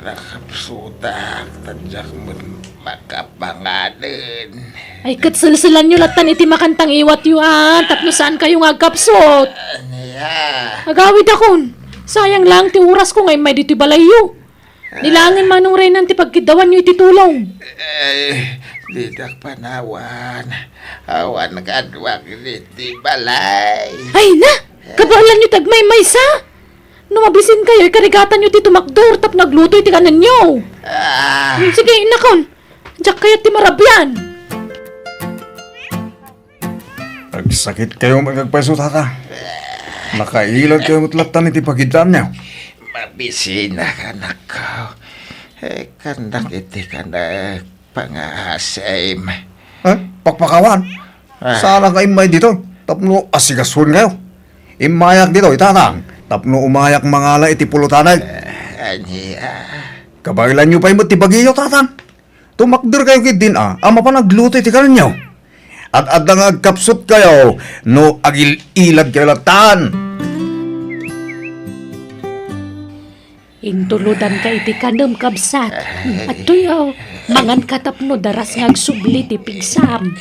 Nakapsutak. Tadyak mo makapangalan. Ay katsilsilan nyo latan iti makantang iwat yuan. Tapno saan kayo nga kapsot. Agawid akon. Sayang lang ti oras ko ngayon may dito balayo. Nilangin manong renan ti pagkidawan nyo iti tulong. Didak panawan. Awan kadwag iti balay. Ay na! Kabalan nyo tagmay maysa! Numabisin kayo, ikarigatan nyo ti tumakdur tap nagluto iti kanan nyo. Sige, inakon. Diyak kaya ti marabyan. Nagsakit kayo magagpaso, tata. Nakailag kayo mutlatan iti pagidaan niyo. Mabisina ka na ko. Kandak iti kandak pangahasim. Pakpakawan. Saan kayo may dito? Tapno asigasun kayo. Imayak dito, itatang. Tapno umayak mangala iti pulutanay. Anya. Kabailan nyo pa yung tibagiyo, tatang. Tumakdir kayo kit din, ama pa nagluto iti kanan nyo. At adang agkapsot kayo, no agil-ilag kayo latan. Intuludan ka iti kanam kabsat. At tuyaw, mangan katapno daras ngag subli ti pigsam.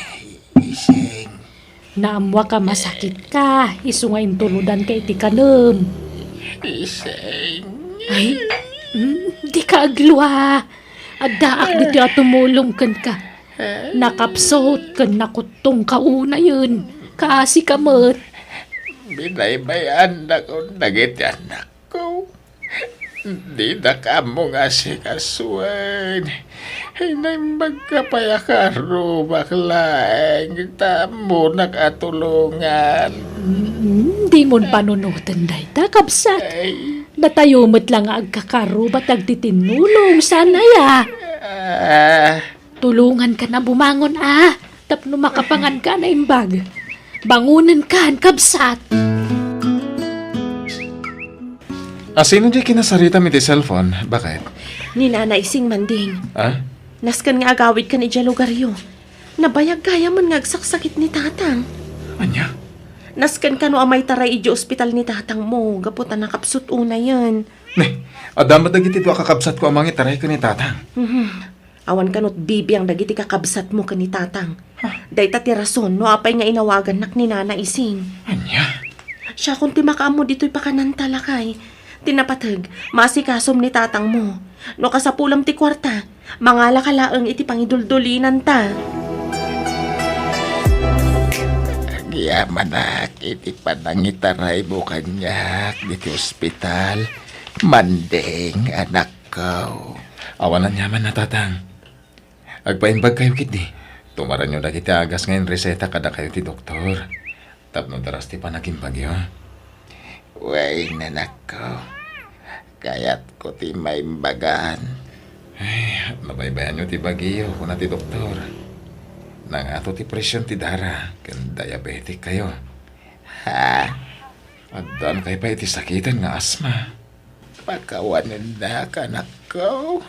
Naamwa ka masakit ka, isu nga intuludan ka iti kanam. Ay, di ka agluha. Addaak dito at tumulong kan ka. Nakapsot kan nakutong kauna yun. Kaasi kamot. Binaybayan na ko nagiti anak ko. Di na ka mo nga si kasuan. Hinay magkapayakaro baklaeng. Tamo nakatulungan. Di mo panunutan day ta, kabsat. Natayumot lang nga agkakaro ba't agtitinulong sana ya. Tulungan ka na bumangon tapno makapangan ka na imbag. Bangunan ka, kabsat. Sino di kinasarita mi ti cellphone? Bakit? Ni Nanay Sing Manding. Naskan nga agawid ka ni dya lugaryo. Nabayag kaya man ngagsaksakit ni tatang. Anya? Naskan ka no amay taray iji ospital ni tatang mo. Gaputan nakapsut una yan. Adamat dagiti dua kakabsat ko amang itaray ko ni tatang. Awan ka no't bibi ang dagiti kakabsat mo ka ni tatang. Dayta ti rason no apay nga inawagan nak ni Nanay Sing. Anya? Siya kung ti makaamo dito'y pakanan talakay. Tinapatag, masikasom ni tatang mo. No kasapulam ti kwarta, mangala kalaang iti pangiduldulinan ta. Yaman iti panangitaray mo kanyak diti ospital. Manding, anak ko. Awanan yaman na tatang. Agpaimbag kayo kiti. Tumaran nyo na kiti agas ngayon reseta kada kayo ti doktor. Tapno daras ti panagimbag yun. Way nanak ko. Kaya't ko ti maimbagan. Nabaybayan nyo ti bagiyo kung na ti doktor. Nang ato ti presyon ti dara. Kan diabetic kayo. At daan kayo pa iti sakitan nga asma. Pakawanan na kanak ko.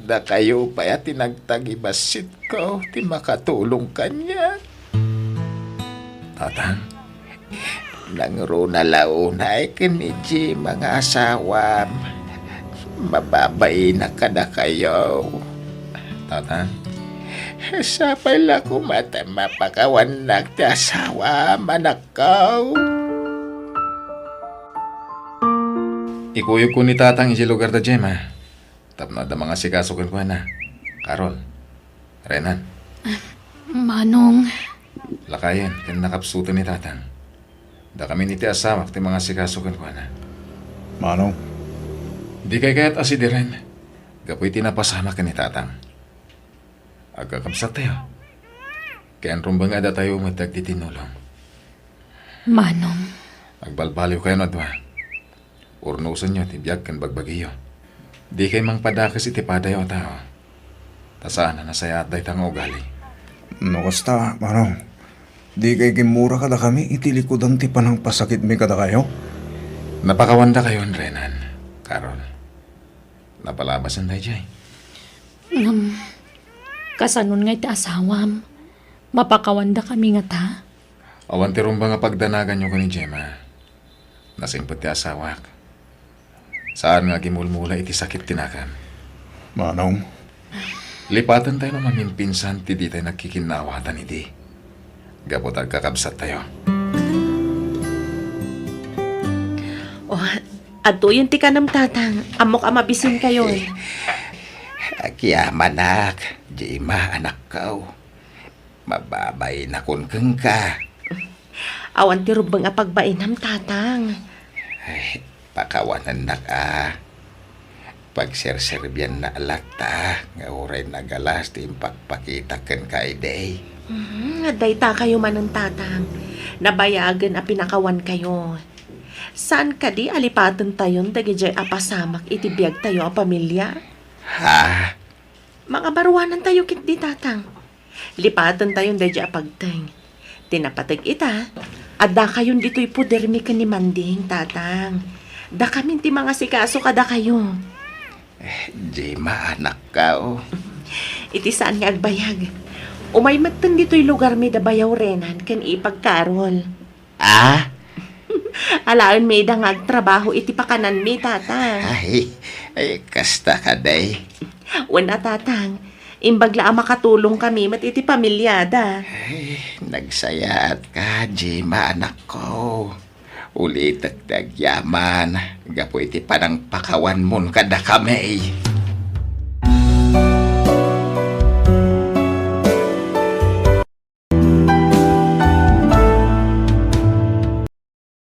Da kayo pa ya tinagtagibasit ko. Ti makatulong kanya. Tatang? Nangro na launay kiniji mga asawam. Mababay na kada kayo. Tatang? Sapay la ko mata mapakawan na ti asawam, anak ko. Ikuyog ko ni tatang isi lugar da Gemma. Tapno da mga sikasukin ko na. Karol. Renan. Manong, Lakayan, kan nakapsuto ni tatang. Da kami ni ti asamak ti mga sikasukin ko na. Manong, Di kay kaya't asidiren. Gapoy tinapasama ka ni tatang. Agkakamsat tayo. Kaya rumbang ada tayo umatag ti tinulong. Manong, Agbalbaliw kayo na dwa. Urnusan nyo ti biyag kan bagbagiyo. Di kay mang padakas iti padayo tao. Tasana na sayat day tang ugali. No, kasta, manong. Di kay kimura kada kami, itilikodan ti panang pasakit mi kada kayo. Napakawanda kayo, Renan. Carol. Napalabasan tayo dyan. Kasanon nga iti asawam. Mapakawanda kami nga ta. Awan ti rumba nga pagdanagan nyo ko ni Gemma. Nasimpot ti asawak. Saan nga gimulmula iti sakit tinakam. Manong, Lipatan tayo ng maminpinsan ti di tayo nagkikinawatan iti. Gapot ang kakabsat tayo. Ato yun ti kanam tatang. Amok amabisin kayo eh. Akiyaman nak, Jima anak kau. Mababay na kun keng ka. Awan ti rubang apagbainam tatang. Ay, pakawanan nak Pagserserbian na alakta, nga oray nagalas ti impagpakita ken ka day. Dayta kayo man ng tatang. Nabayagan a pinakawan kayo. Saan ka di alipatan tayon dagijay apasamak iti biyag tayo a pamilya? Ha? Mga baruanan tayo kit di tatang. Lipatan tayon dagijay apagteng. Tinapatag ita. Adda kayon dito'y pudermi ka ni Manding, tatang. Da kami ti mga sikaso kada kayo. Jima anak kau. Iti saan nga agbayag. Umay magtan dito'y lugar mi da bayaw renan ken ipagkarol. Alaan may da nga agtrabaho iti pakanan mi, tatang. Ay, kasta ka day. Wala, tatang. Imbagla makatulong kami mat iti pamilyada. Ay, nagsayaat ka, Jima anak ko. Ulit at nagyaman. Gapo iti panang pakawan mon kada kami.